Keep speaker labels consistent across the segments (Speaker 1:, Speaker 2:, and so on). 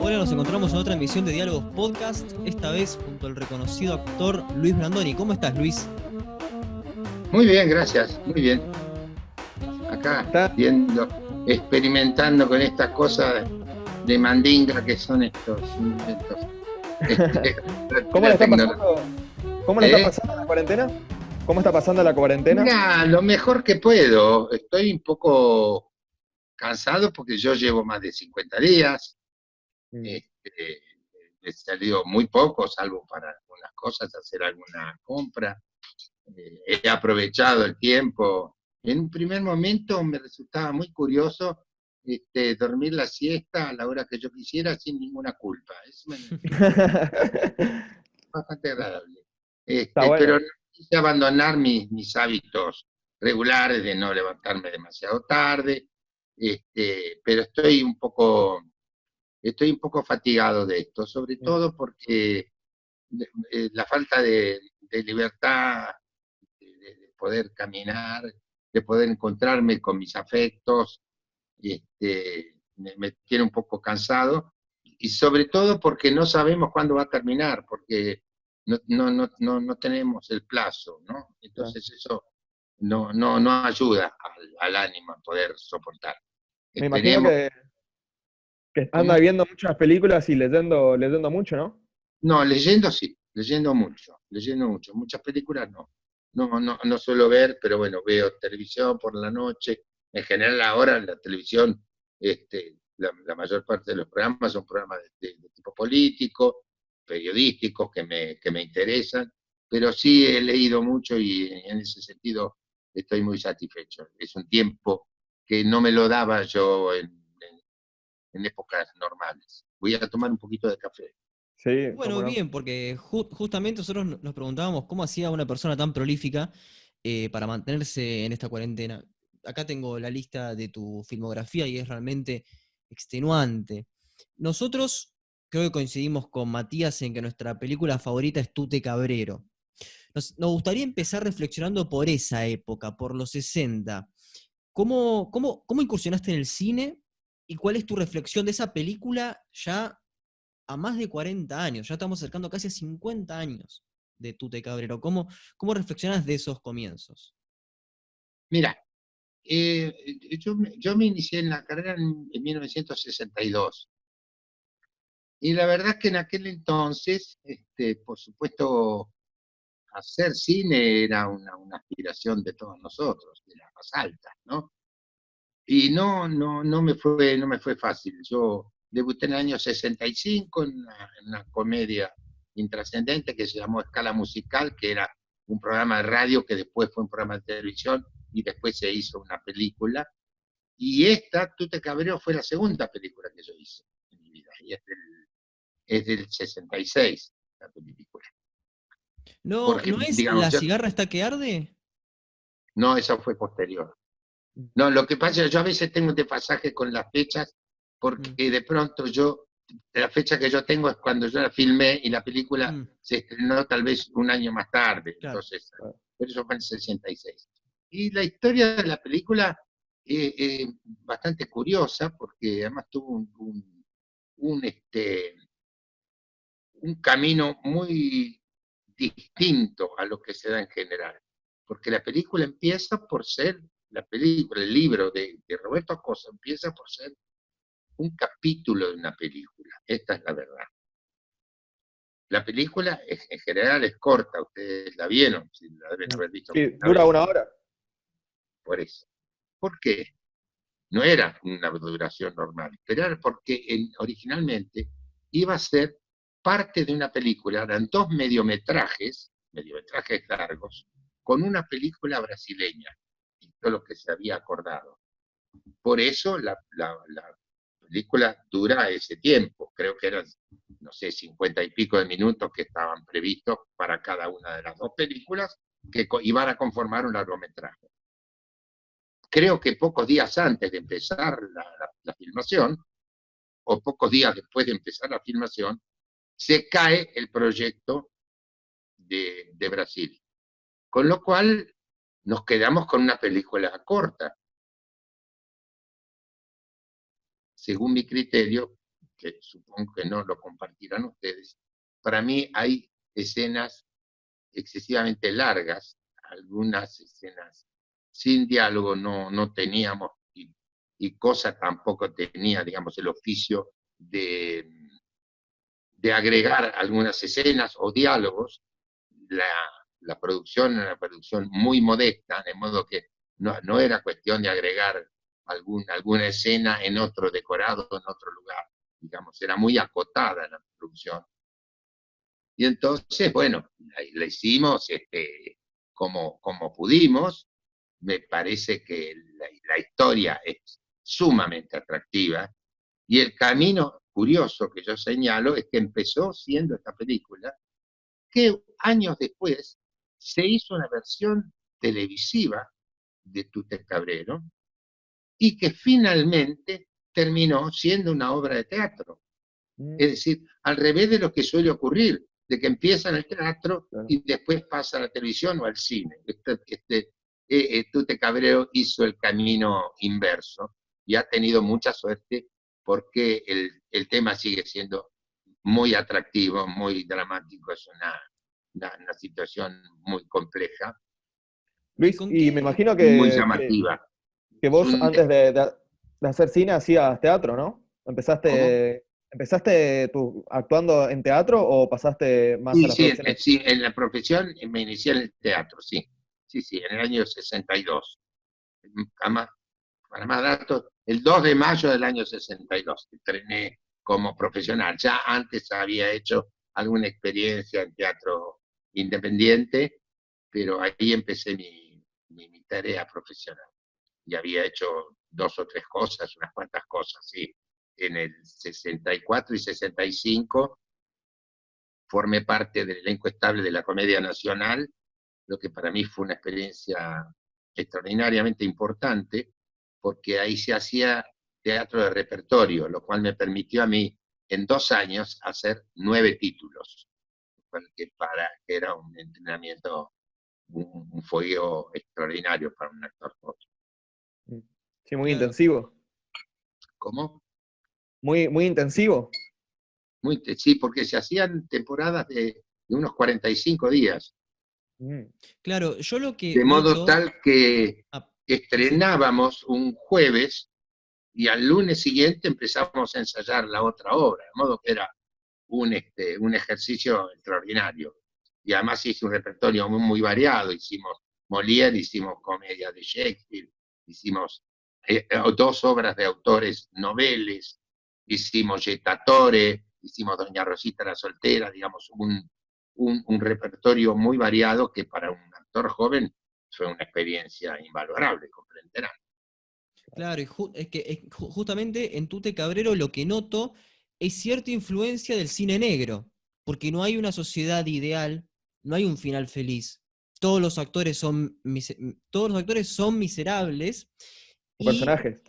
Speaker 1: Hola, nos encontramos en otra emisión de Diálogos Podcast, esta vez junto al reconocido actor Luis Brandoni. ¿Cómo estás, Luis?
Speaker 2: Muy bien, gracias, muy bien. Acá
Speaker 3: Está-
Speaker 2: viendo, experimentando con estas cosas de mandinga que son estos inventos este, de
Speaker 3: ¿Cómo le
Speaker 2: la
Speaker 3: está
Speaker 2: tecnología.
Speaker 3: pasando? ¿Cómo le está
Speaker 2: ¿Eh?
Speaker 3: pasando la cuarentena? ¿Cómo está pasando la cuarentena?
Speaker 2: Mira, lo mejor que puedo. Estoy un poco cansado porque yo llevo más de 50 días.
Speaker 3: Mm.
Speaker 2: Este, he salido muy poco, salvo para algunas cosas, hacer alguna compra. He aprovechado el tiempo. En un primer momento me resultaba muy curioso dormir la siesta a la hora que yo quisiera sin ninguna culpa. Eso me resultaba bastante agradable.
Speaker 3: Está
Speaker 2: Pero
Speaker 3: bueno.
Speaker 2: no quise abandonar mis hábitos regulares de no levantarme demasiado tarde, pero estoy un poco fatigado de esto, sobre
Speaker 3: Mm.
Speaker 2: todo porque la falta de libertad de poder caminar, de poder encontrarme con mis afectos, me tiene un poco cansado, y sobre todo porque no sabemos cuándo va a terminar, porque no tenemos el plazo, ¿no?
Speaker 3: Claro.
Speaker 2: Entonces eso no ayuda al ánimo a poder soportar.
Speaker 3: Me imagino
Speaker 2: Esperemos.
Speaker 3: que anda
Speaker 2: ¿Cómo?
Speaker 3: viendo muchas películas y leyendo mucho, ¿no?
Speaker 2: No, leyendo sí, leyendo mucho. Muchas películas no. No suelo ver, pero bueno, veo televisión por la noche. En general ahora en la televisión, la mayor parte de los programas son programas de tipo político, periodísticos que me interesan, pero sí he leído mucho y en ese sentido estoy muy satisfecho. Es un tiempo que no me lo daba yo en épocas normales. Voy a tomar un poquito de café.
Speaker 3: Sí, cómo
Speaker 1: Bueno,
Speaker 3: no.
Speaker 1: bien, porque justamente nosotros nos preguntábamos cómo hacía una persona tan prolífica para mantenerse en esta cuarentena. Acá tengo la lista de tu filmografía y es realmente extenuante. Nosotros creo que coincidimos con Matías en que nuestra película favorita es Tute Cabrero. Nos gustaría empezar reflexionando por esa época, por los 60. ¿Cómo incursionaste en el cine y cuál es tu reflexión de esa película ya a más de 40 años? Ya estamos acercando casi a 50 años de Tute Cabrero. ¿Cómo reflexionas de esos comienzos?
Speaker 2: Mira, yo me inicié en la carrera en 1962 y la verdad es que en aquel entonces, por supuesto, hacer cine era una aspiración de todos nosotros, de las más altas, ¿no? Y no me fue fácil. Yo debuté en el año 65 en una comedia intrascendente que se llamó Escala Musical, que era un programa de radio que después fue un programa de televisión y después se hizo una película. Y esta, Tú te cabreo, fue la segunda película que yo hice en mi vida. Y es del 66, la película.
Speaker 1: ¿No,
Speaker 2: Porque,
Speaker 1: no es
Speaker 2: digamos,
Speaker 1: La cigarra está que arde?
Speaker 2: no, esa fue posterior. No, lo que pasa es que yo a veces tengo un desfasaje con las fechas,
Speaker 1: Mm,
Speaker 2: porque de pronto la fecha que yo tengo es cuando yo la filmé y la película
Speaker 1: mm,
Speaker 2: se estrenó tal vez un año más tarde.
Speaker 1: claro.
Speaker 2: Entonces, por eso fue en el 66. Y la historia de la película es bastante curiosa, porque además tuvo un, este, un camino muy distinto a lo que se da en general. Porque la película empieza por ser, la película, el libro de Roberto Acosta empieza por ser un capítulo de una película. Esta es la verdad. La película en general es corta, ustedes la vieron, si la deben
Speaker 3: Mm.
Speaker 2: haber visto
Speaker 3: Sí,
Speaker 2: alguna
Speaker 3: dura
Speaker 2: vez,
Speaker 3: una hora.
Speaker 2: por eso. ¿Por qué? No era una duración normal, pero era porque originalmente iba a ser parte de una película, eran dos mediometrajes largos, con una película brasileña, y todo lo que se había acordado. Por eso la película dura ese tiempo, creo que eran, no sé, 50 y pico de minutos que estaban previstos para cada una de las dos películas que iban a conformar un largometraje. Creo que pocos días antes de empezar la filmación, o pocos días después de empezar la filmación, se cae el proyecto de Brasil. Con lo cual nos quedamos con una película corta. según mi criterio, que supongo que no lo compartirán ustedes, para mí hay escenas excesivamente largas, algunas escenas sin diálogo no teníamos, y Cosa tampoco tenía, digamos, el oficio de agregar algunas escenas o diálogos. La, la producción era una producción muy modesta, de modo que no era cuestión de agregar alguna escena en otro decorado, en otro lugar, digamos, era muy acotada la producción. Y entonces, bueno, la hicimos como pudimos. Me parece que la historia es sumamente atractiva, y el camino curioso que yo señalo es que empezó siendo esta película, que años después se hizo una versión televisiva de Tute Cabrero, y que finalmente terminó siendo una obra de teatro. Es decir, al revés de lo que suele ocurrir, de que empieza en el teatro y después pasa a la televisión o al cine. Tute Cabrero hizo el camino inverso y ha tenido mucha suerte, porque el tema sigue siendo muy atractivo, muy dramático, es una situación muy compleja,
Speaker 3: Luis, y me imagino
Speaker 2: muy llamativa.
Speaker 3: que vos antes de hacer cine hacías teatro, ¿no?
Speaker 2: ¿Cómo?
Speaker 3: ¿Empezaste actuando en teatro o pasaste más a
Speaker 2: Sí,
Speaker 3: la
Speaker 2: sí,
Speaker 3: producción?
Speaker 2: sí, en la profesión me inicié en el teatro, sí. Sí, sí, en el año 62. Además, para más datos, el 2 de mayo del año 62 entrené como profesional. Ya antes había hecho alguna experiencia en teatro independiente, pero ahí empecé mi tarea profesional. Y había hecho 2 o 3 cosas, unas cuantas cosas, sí. En el 64 y 65 formé parte del elenco estable de la Comedia Nacional, lo que para mí fue una experiencia extraordinariamente importante, porque ahí se hacía teatro de repertorio, lo cual me permitió a mí en 2 años hacer 9 títulos, que era un entrenamiento, un fogueo extraordinario para un actor joven.
Speaker 3: Sí, muy
Speaker 1: Claro.
Speaker 3: intensivo.
Speaker 2: ¿Cómo?
Speaker 3: Muy, muy intensivo.
Speaker 2: Sí, porque se hacían temporadas de unos 45 días,
Speaker 3: Mm.
Speaker 1: Claro, yo lo que
Speaker 2: de modo
Speaker 1: noto.
Speaker 2: tal que
Speaker 1: Ah, sí.
Speaker 2: estrenábamos un jueves y al lunes siguiente empezamos a ensayar la otra obra, de modo que era un ejercicio extraordinario. Y además hice un repertorio muy variado, hicimos Molière, hicimos comedia de Shakespeare, hicimos 2 obras de autores noveles, hicimos Jettatore, hicimos Doña Rosita la Soltera, digamos, un repertorio muy variado que para un actor joven fue una experiencia invalorable, comprenderán.
Speaker 1: Claro, y es que justamente en Tute Cabrero lo que noto es cierta influencia del cine negro, porque no hay una sociedad ideal, no hay un final feliz. Todos los actores son miserables y
Speaker 3: Personajes.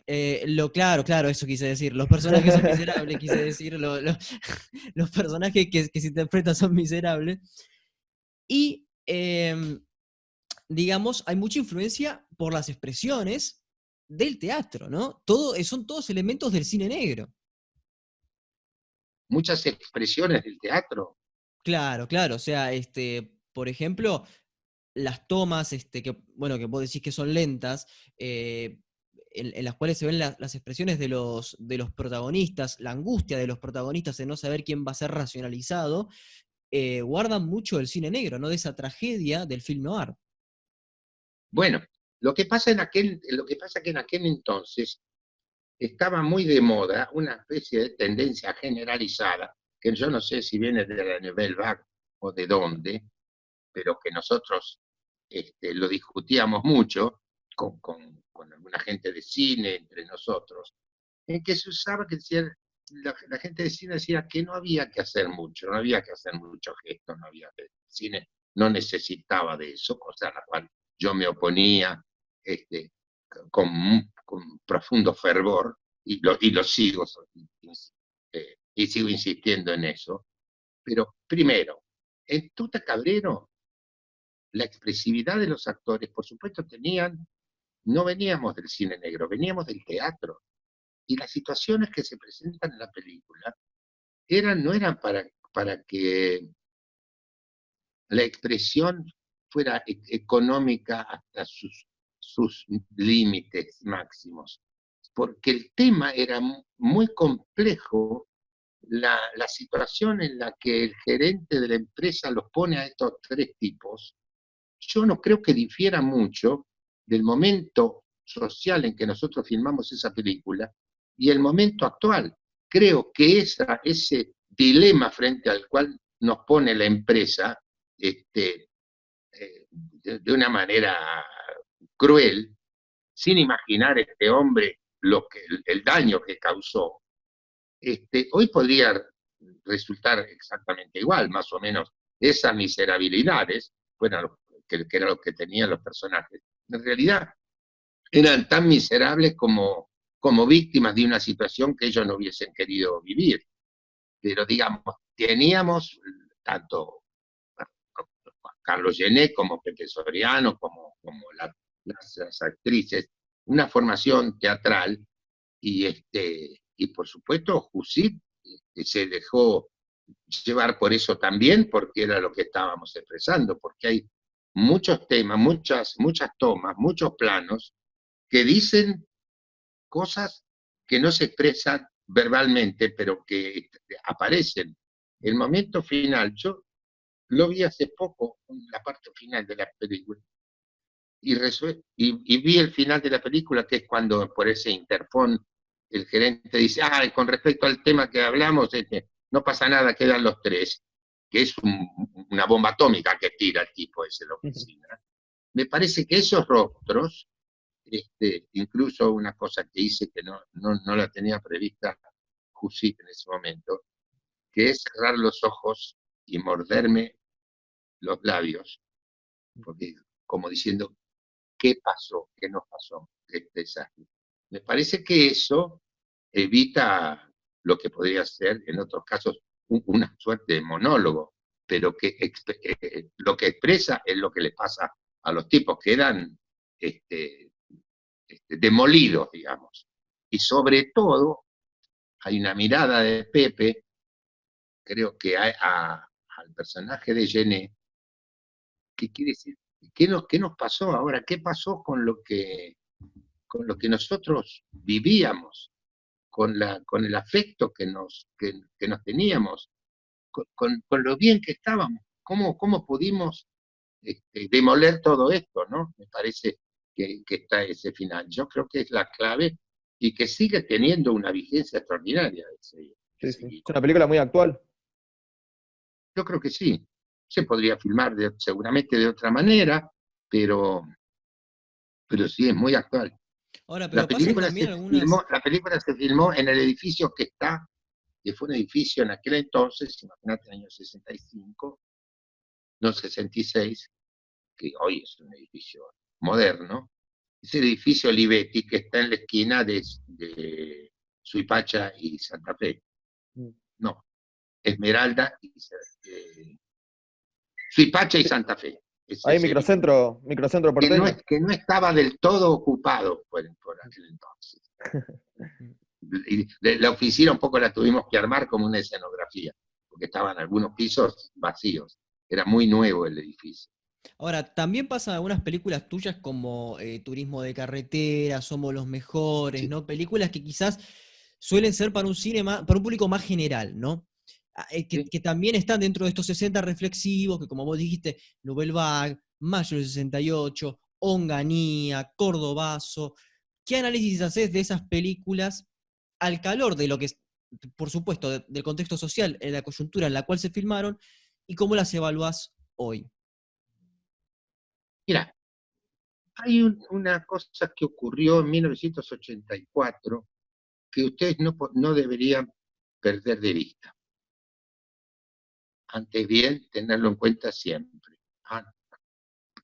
Speaker 1: claro, eso quise decir. Los personajes son miserables, quise decir. Los personajes que se interpretan son miserables. Y digamos, hay mucha influencia por las expresiones del teatro, ¿no? Son todos elementos del cine negro.
Speaker 2: Muchas expresiones del teatro.
Speaker 1: Claro, claro. O sea, por ejemplo, las tomas, bueno, que vos decís que son lentas, en las cuales se ven las expresiones de los protagonistas, la angustia de los protagonistas de no saber quién va a ser racionalizado, guardan mucho del cine negro, ¿no? De esa tragedia del film noir.
Speaker 2: Bueno, lo que pasa que en aquel entonces estaba muy de moda una especie de tendencia generalizada, que yo no sé si viene de la Nouvelle Vague o de dónde, pero que nosotros lo discutíamos mucho con alguna gente de cine, entre nosotros, en que se usaba, que decía, la gente de cine decía que no había que hacer mucho, no había que hacer mucho gesto, no había que, el cine no necesitaba de eso, cosa a la cual yo me oponía este, con profundo fervor, y lo sigo, y sigo insistiendo en eso. Pero primero, en Tuta Cabrero, la expresividad de los actores, por supuesto, no veníamos del cine negro, veníamos del teatro. y las situaciones que se presentan en la película no eran para que la expresión fuera económica hasta sus límites máximos, porque el tema era muy complejo, la situación en la que el gerente de la empresa los pone a estos tres tipos. Yo no creo que difiera mucho del momento social en que nosotros filmamos esa película y el momento actual. Creo que ese dilema frente al cual nos pone la empresa, de una manera cruel, sin imaginar este hombre el daño que causó, hoy podría resultar exactamente igual, más o menos esas miserabilidades, bueno, que era lo que tenían los personajes. En realidad eran tan miserables como víctimas de una situación que ellos no hubiesen querido vivir. Pero digamos, teníamos tanto Carlos Gené como Pepe Soriano, como las actrices, una formación teatral y por supuesto Jusit se dejó llevar por eso también, porque era lo que estábamos expresando, porque hay muchos temas, muchas tomas, muchos planos que dicen cosas que no se expresan verbalmente, pero que aparecen. El momento final, yo lo vi hace poco, la parte final de la película, y vi el final de la película, que es cuando por ese interfón el gerente dice, con respecto al tema que hablamos, no pasa nada, quedan los tres, que es una bomba atómica que tira el tipo ese en la oficina. Me parece que esos rostros, incluso una cosa que hice que no la tenía prevista Jusit en ese momento, que es cerrar los ojos y morderme los labios, porque como diciendo, ¿qué pasó? ¿Qué nos pasó? Este desastre. Me parece que eso evita lo que podría ser, en otros casos, una suerte de monólogo, pero que lo que expresa es lo que le pasa a los tipos, que quedan demolidos, digamos. Y sobre todo, hay una mirada de Pepe, creo que al personaje de Gené, que quiere decir, ¿qué nos pasó ahora? ¿Qué pasó con lo que nosotros vivíamos, con el afecto que nos teníamos, con lo bien que estábamos? ¿Cómo pudimos demoler todo esto, ¿no? Me parece que está ese final. Yo creo que es la clave y que sigue teniendo una vigencia extraordinaria.
Speaker 3: Sí, sí. Es una película muy actual.
Speaker 2: Yo creo que sí. Se podría filmar seguramente de otra manera, pero sí es muy actual.
Speaker 1: Ahora, pero pasan también algunas...
Speaker 2: La película se filmó en el edificio que fue un edificio en aquel entonces, imagínate, en el año 65, no 66, que hoy es un edificio moderno. Es el edificio Olivetti, que está en la esquina de Suipacha y Santa Fe. No, Esmeralda y Suipacha y Santa Fe.
Speaker 3: Ahí microcentro porteño.
Speaker 2: Que no estaba del todo ocupado por aquel entonces. Y la oficina un poco la tuvimos que armar como una escenografía, porque estaban algunos pisos vacíos. Era muy nuevo el edificio.
Speaker 1: Ahora, también pasan algunas películas tuyas como Turismo de Carretera, Somos los Mejores, sí, ¿no? Películas que quizás suelen ser para un público más general, ¿no? Que también están dentro de estos 60 reflexivos, que como vos dijiste, Nouvelle Vague, Mayo del 68, Onganía, Cordobazo. ¿Qué análisis haces de esas películas al calor de lo que es, por supuesto, del contexto social, en la coyuntura en la cual se filmaron, y cómo las evaluás hoy?
Speaker 2: Mira, hay una cosa que ocurrió en 1984 que ustedes no deberían perder de vista. Antes bien, tenerlo en cuenta siempre.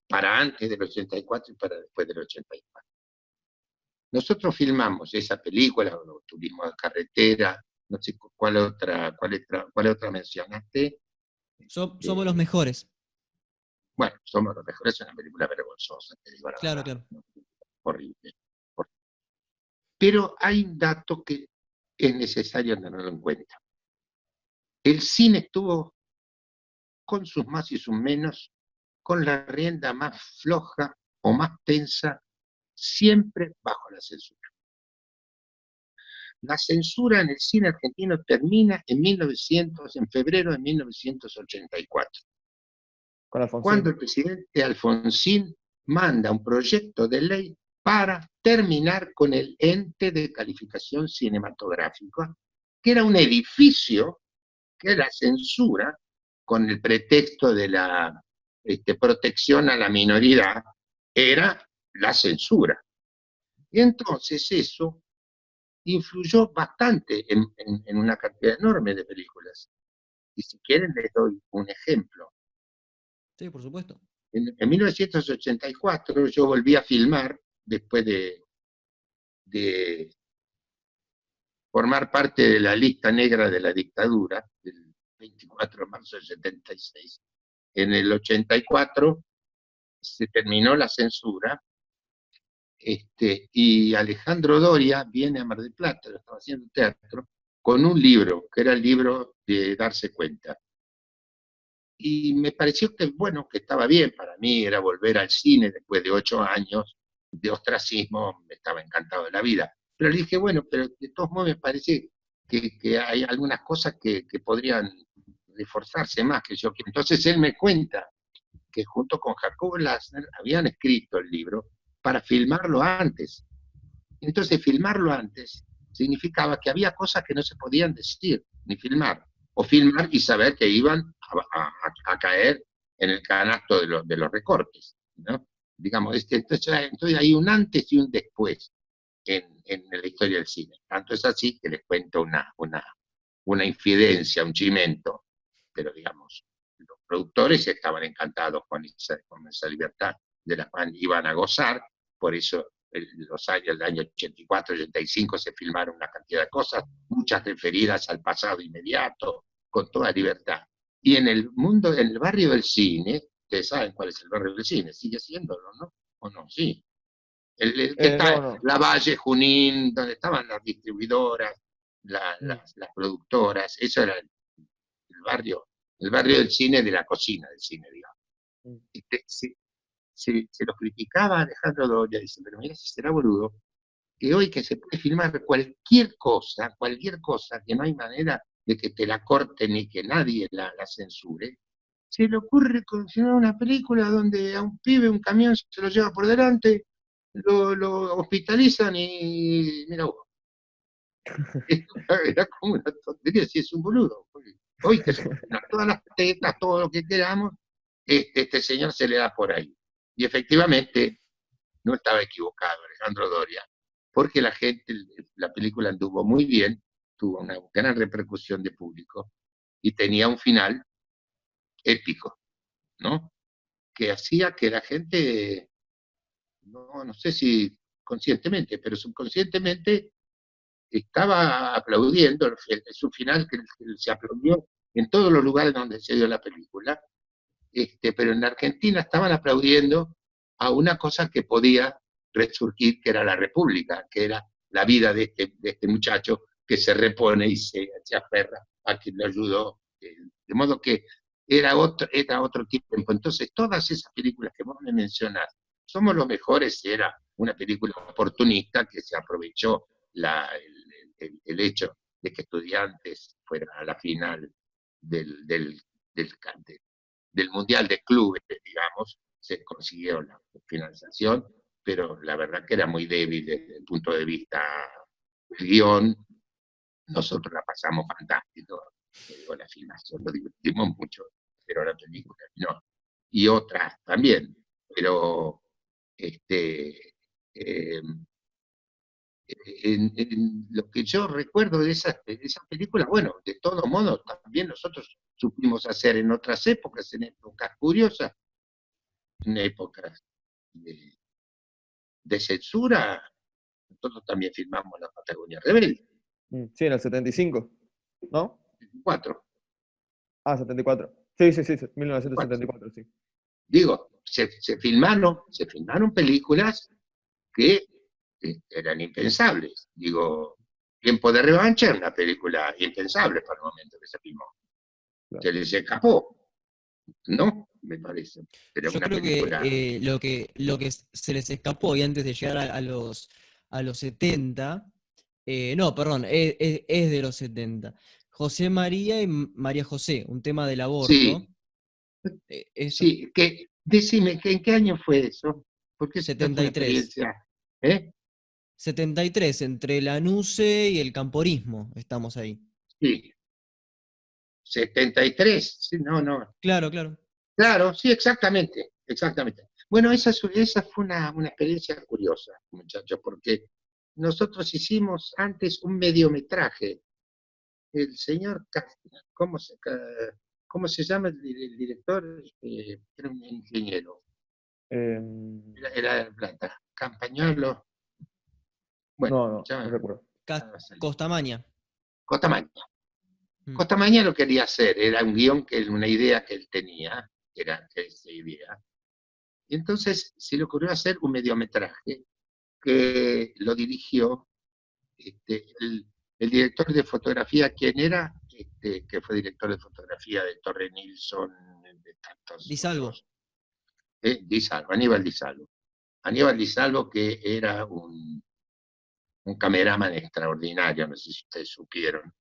Speaker 2: Para antes del 84 y para después del 84. Nosotros filmamos esa película, Turismo de Carretera, no sé cuál otra mencionaste.
Speaker 1: Somos los Mejores.
Speaker 2: Bueno, Somos los Mejores es una película vergonzosa, te digo la
Speaker 1: claro,
Speaker 2: verdad.
Speaker 1: Claro.
Speaker 2: Horrible. Pero hay un dato que es necesario tenerlo en cuenta. El cine estuvo, con sus más y sus menos, con la rienda más floja o más tensa, siempre bajo la censura. La censura en el cine argentino termina en febrero de 1984,
Speaker 3: Con Alfonsín.
Speaker 2: cuando el presidente Alfonsín manda un proyecto de ley para terminar con el ente de calificación cinematográfica, que era un edificio que la censura, con el pretexto de la protección a la minoría, era la censura. Y entonces eso influyó bastante en una cantidad enorme de películas. Y si quieren les doy un ejemplo.
Speaker 1: Sí, por supuesto.
Speaker 2: En 1984 yo volví a filmar, después de formar parte de la lista negra de la dictadura, del 24 de marzo del 76. En el 84 se terminó la censura, y Alejandro Doria viene a Mar del Plata, lo estaba haciendo teatro, con un libro, que era el libro de Darse Cuenta. Y me pareció que, bueno, que estaba bien para mí, era volver al cine después de 8 años de ostracismo, me estaba encantado de la vida. Pero le dije, bueno, pero de todos modos me parece que hay algunas cosas que podrían reforzarse más que yo. Entonces él me cuenta que junto con Jacobo Lassner habían escrito el libro para filmarlo antes. Entonces filmarlo antes significaba que había cosas que no se podían decir ni filmar, o filmar y saber que iban a caer en el canasto de los recortes, ¿no? Digamos, entonces hay un antes y un después en la historia del cine. Tanto es así que les cuento una infidencia, un chimento, pero digamos, los productores estaban encantados con esa libertad de la cual iban a gozar, por eso el año 84, 85 se filmaron una cantidad de cosas, muchas referidas al pasado inmediato, con toda libertad. Y en el mundo, en el barrio del cine, ustedes saben cuál es el barrio del cine, sigue siéndolo, ¿no? ¿O no? Sí. El que está
Speaker 3: No, no.
Speaker 2: La Valle, Junín, donde estaban las distribuidoras,
Speaker 3: Mm.
Speaker 2: las productoras, eso era el barrio del cine, de la cocina del cine, digamos.
Speaker 3: Mm.
Speaker 2: Se lo criticaba a Alejandro Doria, dice, pero mira si será boludo, que hoy que se puede filmar cualquier cosa, que no hay manera de que te la corten ni que nadie la censure, se le ocurre filmar una película donde a un pibe un camión se lo lleva por delante, lo hospitalizan y mira vos. Era como una tontería, si es un boludo. Hoy que se pueden filmar todas las tetas, todo lo que queramos, este señor se le da por ahí. Y efectivamente no estaba equivocado Alejandro Doria, porque la película anduvo muy bien, tuvo una gran repercusión de público y tenía un final épico, ¿no? Que hacía que la gente, no sé si conscientemente, pero subconscientemente estaba aplaudiendo, es un final que se aplaudió en todos los lugares donde se dio la película, pero en Argentina estaban aplaudiendo a una cosa que podía resurgir, que era la República, que era la vida de este muchacho que se repone y se aferra a quien lo ayudó. De modo que era otro tiempo. Entonces, todas esas películas que vos me mencionás, Somos los Mejores era una película oportunista que se aprovechó el hecho de que Estudiantes fuera a la final del del Mundial de Clubes, digamos, se consiguió la financiación, pero la verdad que era muy débil desde el punto de vista del guión. Nosotros la pasamos fantástico, digo, la filmación, lo divertimos mucho, pero la película no. Y otras también, pero eh, en lo que yo recuerdo de esas películas, bueno, de todos modos, también nosotros supimos hacer en otras épocas, en épocas curiosas, en épocas de censura, nosotros también filmamos La Patagonia Rebelde,
Speaker 3: Sí, en el 75, ¿no?
Speaker 2: 4,
Speaker 3: Ah, 74. Sí, sí, sí, sí,
Speaker 2: 4.
Speaker 3: 1974, sí.
Speaker 2: Digo, se filmaron películas que eran impensables. Digo, Tiempo de Revancha es una película impensable para el momento que se filmó.
Speaker 3: Claro.
Speaker 2: Se les escapó, ¿no? Me parece. Era
Speaker 1: Yo
Speaker 2: una
Speaker 1: creo que
Speaker 2: película...
Speaker 1: lo que se les escapó y antes de llegar a los 70, no, perdón, es de los 70. José María y María José, un tema del aborto.
Speaker 2: Sí,
Speaker 1: Eso,
Speaker 2: sí, decime, ¿en qué año fue eso? Porque esta fue una
Speaker 1: 73.
Speaker 2: experiencia, ¿eh?
Speaker 1: 73, entre la NUCE y el camporismo, estamos ahí.
Speaker 2: Sí, 73, sí, no.
Speaker 1: Claro, claro.
Speaker 2: Claro, sí, exactamente, exactamente. Bueno, esa fue una experiencia curiosa, muchachos, porque nosotros hicimos antes un mediometraje. El señor, ¿cómo se llama el director? Era un ingeniero,
Speaker 3: Em,
Speaker 2: era de La Plata, Campagnolo, bueno,
Speaker 3: no
Speaker 2: ya,
Speaker 3: recuerdo.
Speaker 2: ya va a salir.
Speaker 1: Costamaña.
Speaker 2: Costamaña.
Speaker 1: Mm.
Speaker 2: Costamaña lo quería hacer, era un guión, una idea que él tenía, era esa idea. Y entonces se le ocurrió hacer un mediometraje que lo dirigió el director de fotografía, ¿quién era? Que fue director de fotografía de Torre Nilsson, de tantos
Speaker 1: Di Salvo.
Speaker 2: otros. Di Salvo, Aníbal Di Salvo. Aníbal Di Salvo, que era un cameraman extraordinario, no sé si ustedes supieron,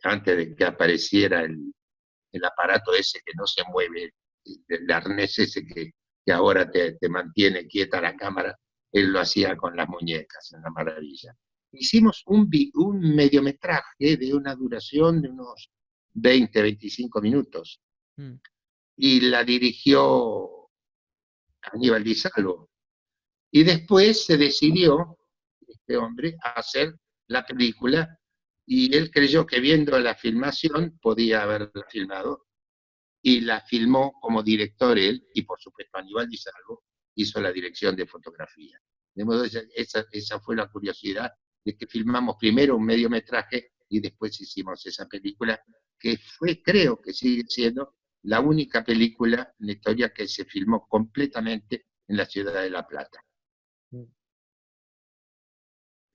Speaker 2: antes de que apareciera el aparato ese que no se mueve, el arnés ese que ahora te mantiene quieta la cámara, él lo hacía con las muñecas, una maravilla. Hicimos un mediometraje de una duración de unos 20, 25 minutos,
Speaker 1: Mm.
Speaker 2: y la dirigió Aníbal Di Salvo. Y después se decidió, este hombre, a hacer la película, y él creyó que viendo la filmación podía haberla filmado, y la filmó como director él, y por supuesto Aníbal Di Salvo hizo la dirección de fotografía. De modo que esa fue la curiosidad de que filmamos primero un mediometraje y después hicimos esa película, que fue, creo que sigue siendo, la única película en la historia que se filmó completamente en la ciudad de La Plata.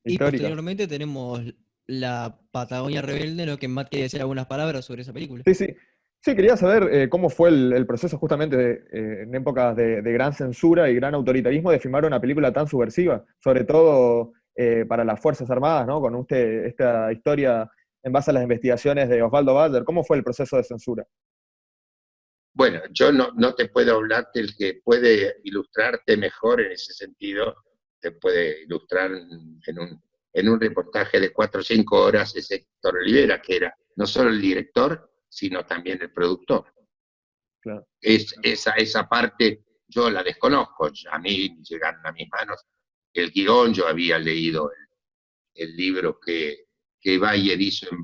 Speaker 1: Y
Speaker 3: Histórica.
Speaker 1: posteriormente tenemos la Patagonia Rebelde, lo que Matt quería decir algunas palabras sobre esa película.
Speaker 3: Sí, sí. Sí, quería saber cómo fue el proceso justamente en épocas de gran censura y gran autoritarismo de filmar una película tan subversiva, sobre todo para las Fuerzas Armadas, ¿no? Con esta historia en base a las investigaciones de Osvaldo Bayer. ¿Cómo fue el proceso de censura?
Speaker 2: Bueno, yo no te puedo hablar, del que puede ilustrarte mejor en ese sentido, te puede ilustrar en un reportaje de 4 o 5 horas, es Héctor Olivera, que era no solo el director, sino también el productor.
Speaker 3: Claro.
Speaker 2: Esa parte yo la desconozco, a mí llegaron a mis manos el guión, yo había leído el libro que Bayer hizo en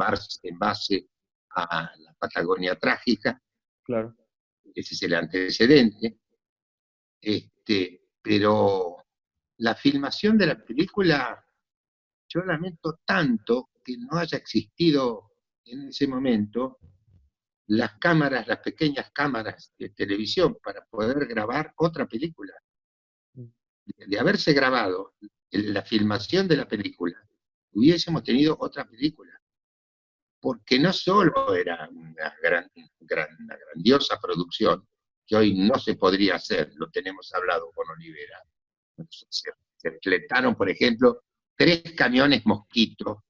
Speaker 2: base a la Patagonia Trágica,
Speaker 3: Claro.
Speaker 2: ese es el antecedente, pero la filmación de la película, yo lamento tanto que no haya existido en ese momento las pequeñas cámaras de televisión para poder grabar otra película. De haberse grabado la filmación de la película, hubiésemos tenido otra película, porque no solo era una grandiosa producción, que hoy no se podría hacer, lo tenemos hablado con Olivera. Se fletaron, por ejemplo, 3 camiones Mosquito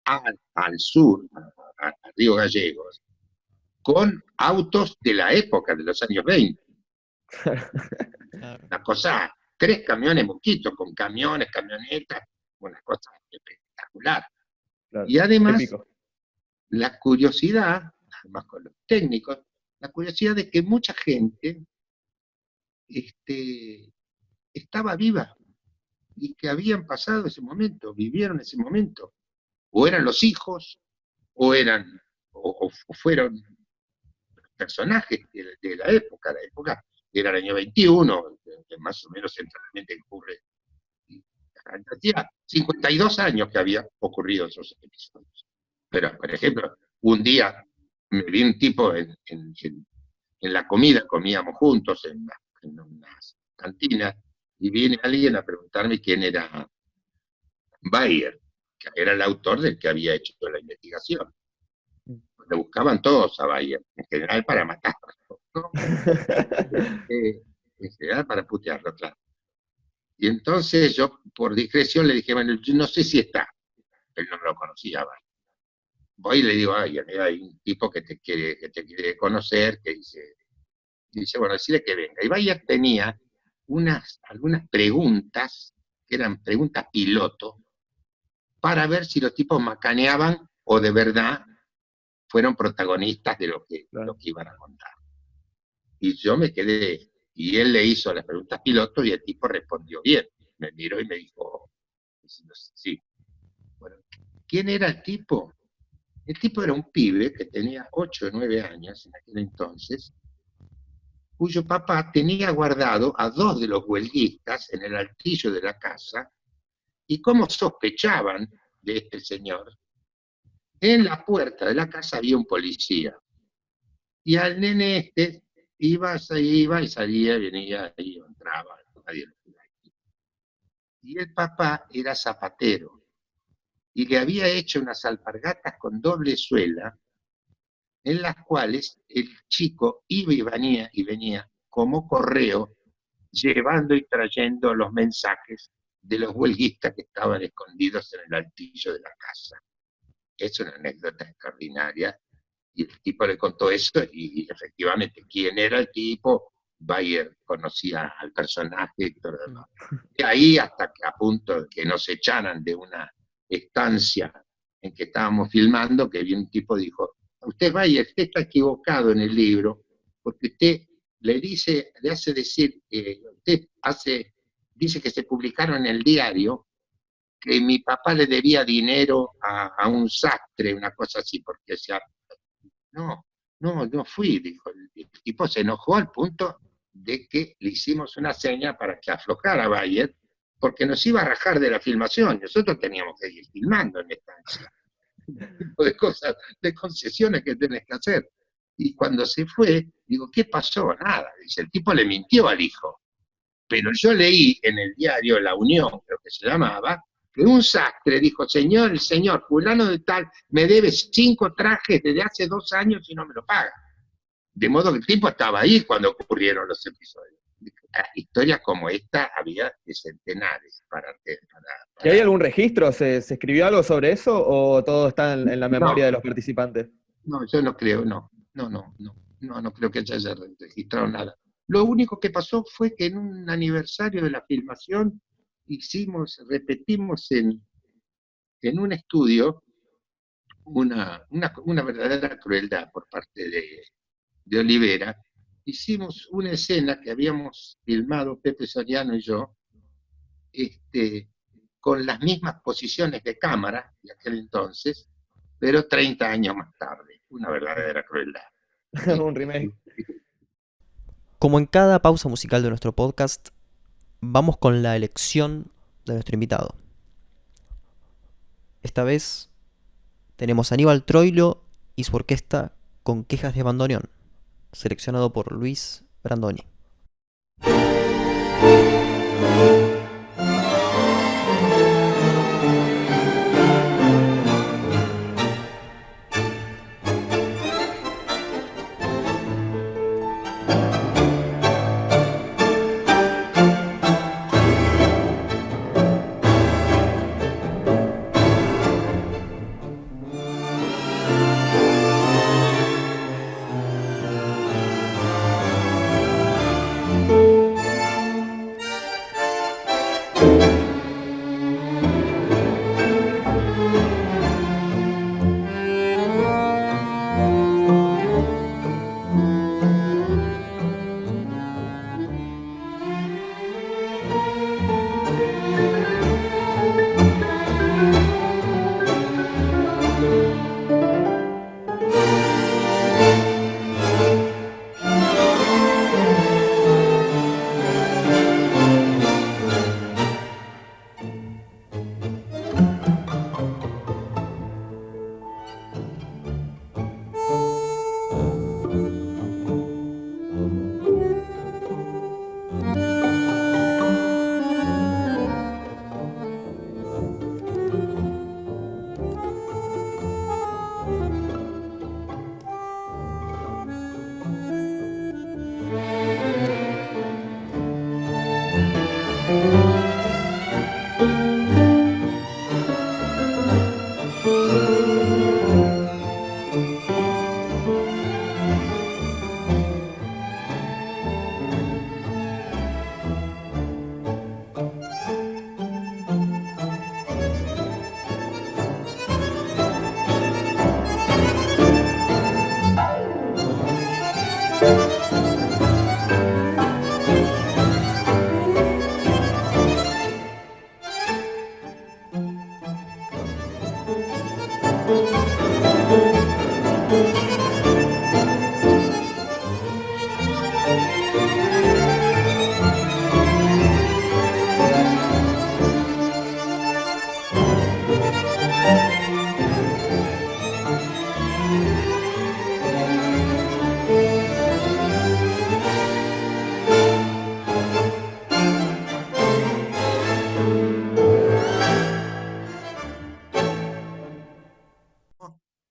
Speaker 2: al sur, a Río Gallegos, con autos de la época, de los años 20.
Speaker 1: Claro.
Speaker 2: Una cosa, 3 camiones Mosquito, con camiones, camionetas, una cosa espectacular.
Speaker 3: Claro.
Speaker 2: Y además,
Speaker 3: Épico.
Speaker 2: la curiosidad, además con los técnicos, la curiosidad de que mucha gente estaba viva y que habían pasado ese momento, vivieron ese momento, o eran los hijos, o fueron personajes de la época era el año 21, que más o menos centralmente ocurre. Hacía 52 años que había ocurrido esos episodios. Pero, por ejemplo, un día me vi un tipo en la comida, comíamos juntos en unas cantinas, y viene alguien a preguntarme quién era Bayer, que era el autor del que había hecho la investigación. Le buscaban todos a Bayer, en general para matarlo, ¿no? En general para putearlo, claro. Y entonces yo, por discreción, le dije, bueno, yo no sé si está. Él no lo conocía, Bayer. Voy y le digo, ay, hay un tipo que te quiere conocer, que dice, bueno, decirle que venga. Y Bayer tenía algunas preguntas, que eran preguntas piloto, para ver si los tipos macaneaban o de verdad fueron protagonistas de lo que iban a contar. Y yo me quedé, y él le hizo las preguntas piloto y el tipo respondió bien. Me miró y me dijo, sí. Bueno, ¿quién era el tipo? El tipo era un pibe que tenía 8 o 9 años en aquel entonces, cuyo papá tenía guardado a 2 de los huelguistas en el altillo de la casa, y como sospechaban de este señor, en la puerta de la casa había un policía. Y al nene iba y salía, venía, iba, entraba, nadie lo podía. Y el papá era zapatero, y le había hecho unas alpargatas con doble suela, en las cuales el chico iba y venía como correo, llevando y trayendo los mensajes de los huelguistas que estaban escondidos en el altillo de la casa. Es una anécdota extraordinaria. Y el tipo le contó eso y efectivamente, ¿quién era el tipo? Bayer conocía al personaje y todo lo demás. De ahí hasta que a punto de que nos echaran de una estancia en que estábamos filmando, que un tipo dijo, usted Bayer, usted está equivocado en el libro, porque usted le hace decir, dice que se publicaron en el diario que mi papá le debía dinero a un sastre, una cosa así, porque no fui, dijo. El tipo se enojó al punto de que le hicimos una seña para que aflojara a Bayer, porque nos iba a rajar de la filmación. Nosotros teníamos que ir filmando en estancia. Tipo de cosas, de concesiones que tenés que hacer. Y cuando se fue, digo, ¿qué pasó? Nada. Dice, el tipo le mintió al hijo. Pero yo leí en el diario La Unión, creo que se llamaba, que un sastre dijo, el señor fulano de tal me debe 5 trajes desde hace 2 años y no me lo paga. De modo que el tipo estaba ahí cuando ocurrieron los episodios. Historias como esta había de centenares.
Speaker 3: ¿Y hay algún registro? ¿Se escribió algo sobre eso o todo está en la memoria de
Speaker 2: No,
Speaker 3: los participantes?
Speaker 2: no, yo no creo, no creo que haya registrado nada. Lo único que pasó fue que en un aniversario de la filmación repetimos en un estudio una verdadera crueldad por parte de Olivera. Hicimos una escena que habíamos filmado Pepe Soriano y yo, con las mismas posiciones de cámara de aquel entonces, pero 30 años más tarde. Una verdadera crueldad.
Speaker 3: Un remake.
Speaker 1: Como en cada pausa musical de nuestro podcast, vamos con la elección de nuestro invitado. Esta vez tenemos a Aníbal Troilo y su orquesta con Quejas de Bandoneón, seleccionado por Luis Brandoni.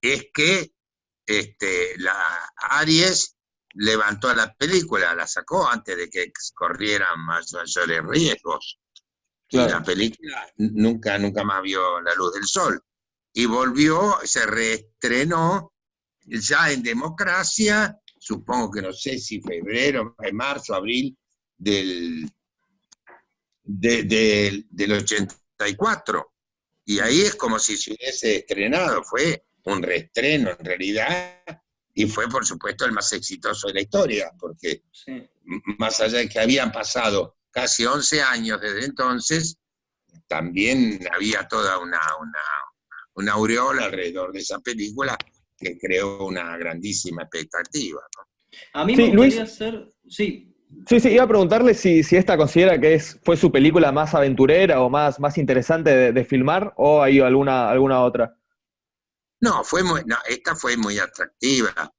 Speaker 2: Es que la Aries levantó la película, la sacó antes de que corrieran mayores riesgos. Y la
Speaker 3: Claro.
Speaker 2: película nunca más vio la luz del sol. Y volvió, se reestrenó ya en democracia, supongo que no sé si febrero, marzo, abril del 84. Y ahí es como si se hubiese estrenado, fue un reestreno en realidad, y fue por supuesto el más exitoso de la historia, porque
Speaker 4: Sí.
Speaker 2: más allá de que habían pasado casi 11 años desde entonces, también había toda una aureola alrededor de esa película que creó una grandísima expectativa, ¿no?
Speaker 4: A mí me
Speaker 3: Sí, Luis,
Speaker 4: gustaría hacer, sí,
Speaker 3: sí, iba a preguntarle si esta considera que fue su película más aventurera o más interesante de filmar, o hay alguna otra.
Speaker 2: No, esta fue muy atractiva.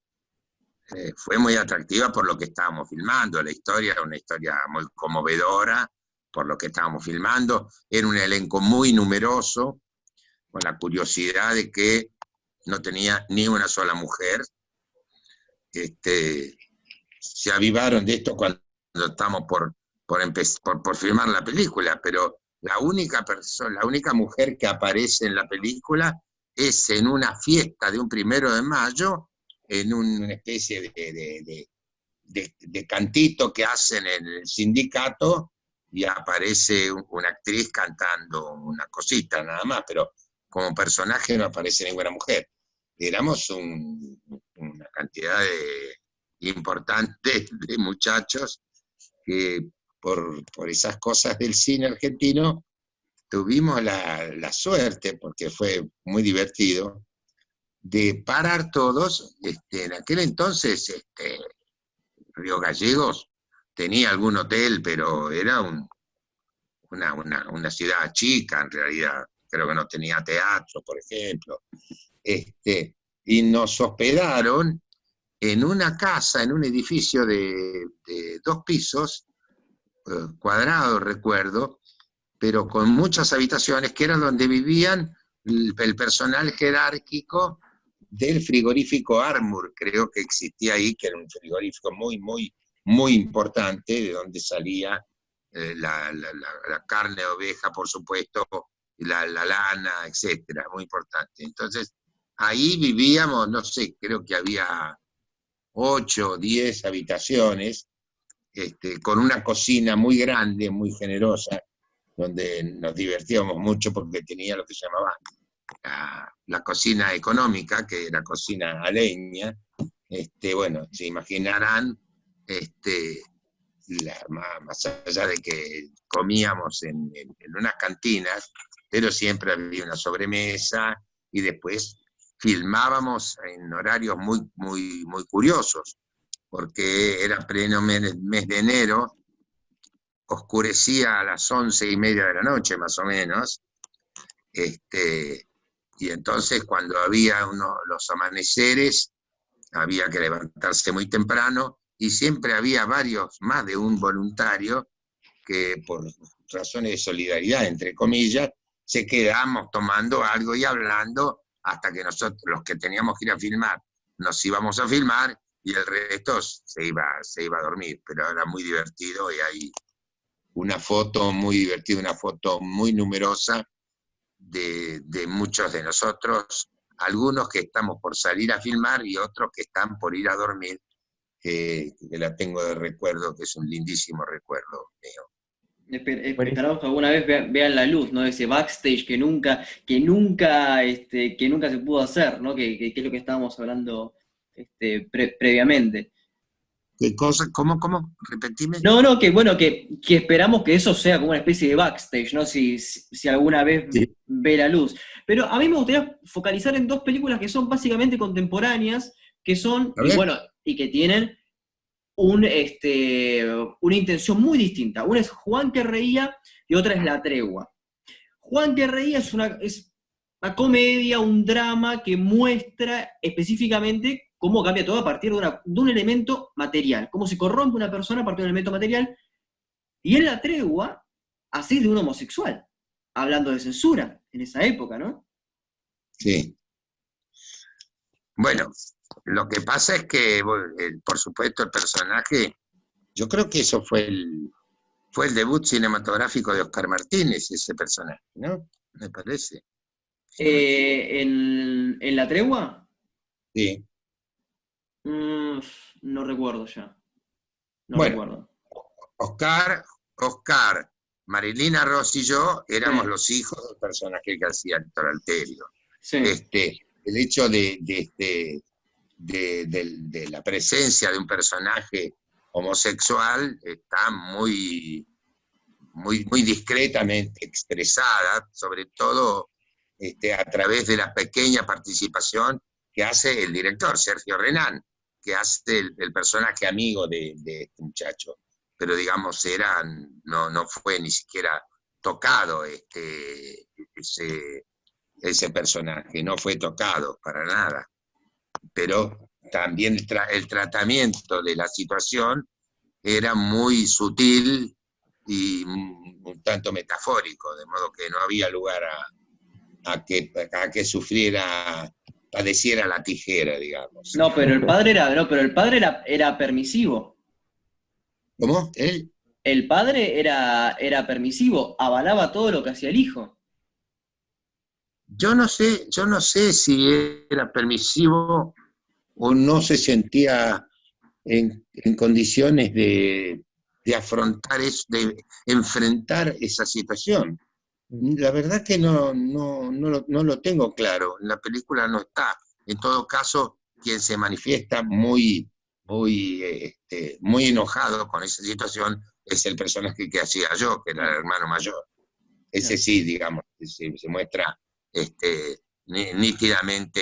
Speaker 2: Fue muy atractiva por lo que estábamos filmando. La historia era una historia muy conmovedora por lo que estábamos filmando. Era un elenco muy numeroso, con la curiosidad de que no tenía ni una sola mujer. Se avivaron de esto cuando estamos por filmar la película, pero la única mujer que aparece en la película es en una fiesta de un 1 de mayo, en una especie de cantito que hacen en el sindicato, y aparece una actriz cantando una cosita nada más, pero como personaje no aparece ninguna mujer. Éramos una cantidad importante de muchachos que por esas cosas del cine argentino tuvimos la suerte, porque fue muy divertido, de parar todos. En aquel entonces, Río Gallegos tenía algún hotel, pero era una ciudad chica en realidad. Creo que no tenía teatro, por ejemplo. Y nos hospedaron en una casa, en un edificio de 2 pisos, cuadrados, recuerdo, pero con muchas habitaciones, que eran donde vivían el personal jerárquico del frigorífico Armour, creo que existía ahí, que era un frigorífico muy importante, de donde salía la carne de oveja, por supuesto, la lana, etcétera, muy importante. Entonces, ahí vivíamos, no sé, creo que había 8 o 10 habitaciones, con una cocina muy grande, muy generosa, donde nos divertíamos mucho porque tenía lo que se llamaba la cocina económica, que era cocina a leña. Bueno, se imaginarán, más allá de que comíamos en unas cantinas, pero siempre había una sobremesa, y después filmábamos en horarios muy curiosos, porque era pleno mes de enero, oscurecía a las 11:30 de la noche, más o menos. Y entonces, cuando había los amaneceres, había que levantarse muy temprano, y siempre había más de un voluntario que, por razones de solidaridad, entre comillas, se quedamos tomando algo y hablando hasta que nosotros, los que teníamos que ir a filmar, nos íbamos a filmar, y el resto se iba a dormir. Pero era muy divertido, y hay una foto muy divertida, una foto muy numerosa de muchos de nosotros, algunos que estamos por salir a filmar y otros que están por ir a dormir, que la tengo de recuerdo, que es un lindísimo recuerdo mío.
Speaker 3: Buenísimo.
Speaker 4: Esperamos que alguna vez vean la luz, ¿no? Ese backstage que nunca se pudo hacer, ¿no? Que es lo que estábamos hablando previamente.
Speaker 2: ¿Qué cosa? ¿Cómo? Repetime.
Speaker 4: No, que bueno, que esperamos que eso sea como una especie de backstage, ¿no? Si alguna vez
Speaker 2: Sí.
Speaker 4: ve la luz. Pero a mí me gustaría focalizar en 2 películas que son básicamente contemporáneas, que son,
Speaker 2: A ver.
Speaker 4: y que tienen una intención muy distinta. Una es Juan que reía y otra es La tregua. Juan que reía es una comedia, un drama que muestra específicamente cómo cambia todo a partir de un elemento material, cómo se corrompe una persona a partir de un elemento material, y en La Tregua, así de un homosexual, hablando de censura en esa época, ¿no?
Speaker 2: Sí. Bueno, lo que pasa es que, por supuesto, el personaje, yo creo que eso fue el debut cinematográfico de Oscar Martínez, ese personaje, ¿no? Me parece.
Speaker 4: En La Tregua,
Speaker 2: Sí.
Speaker 4: no recuerdo ya. No
Speaker 2: Bueno,
Speaker 4: recuerdo.
Speaker 2: Oscar, Marilina Ross y yo éramos
Speaker 4: Sí.
Speaker 2: los hijos del personaje que hacía Héctor Alterio.
Speaker 4: Sí.
Speaker 2: El hecho de la presencia de un personaje homosexual está muy, muy, muy discretamente expresada, sobre todo a través de la pequeña participación que hace el director, Sergio Renán, que hace el personaje amigo de este muchacho. Pero digamos, no fue ni siquiera tocado ese personaje, no fue tocado para nada. Pero también el tratamiento de la situación era muy sutil y un tanto metafórico, de modo que no había lugar a que padeciera la tijera, digamos.
Speaker 4: No, pero el padre era permisivo.
Speaker 2: ¿Cómo? ¿Él?
Speaker 4: El padre era permisivo, avalaba todo lo que hacía el hijo.
Speaker 2: Yo no sé si era permisivo o no se sentía en condiciones de afrontar de enfrentar esa situación. La verdad que no lo tengo claro, en la película no está. En todo caso, quien se manifiesta muy enojado con esa situación es el personaje que hacía yo, que era el hermano mayor. Ese sí, digamos, se muestra nítidamente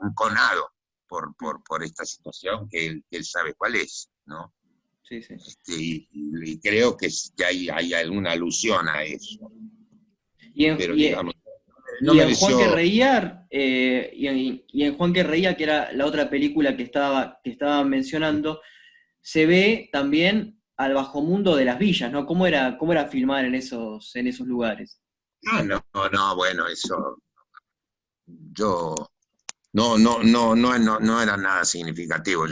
Speaker 2: enconado por esta situación que él sabe cuál es, ¿no?
Speaker 4: Sí, sí.
Speaker 2: Y creo que hay alguna alusión a eso.
Speaker 4: Y en,
Speaker 2: Pero
Speaker 4: y,
Speaker 2: digamos, no
Speaker 4: y en Juan que
Speaker 2: mereció.
Speaker 4: Reía, y en Juan que Reía, que era la otra película que estaba mencionando, se ve también al bajo mundo de las villas, ¿no? ¿Cómo era filmar en esos lugares?
Speaker 2: No, bueno, eso yo no era nada significativo.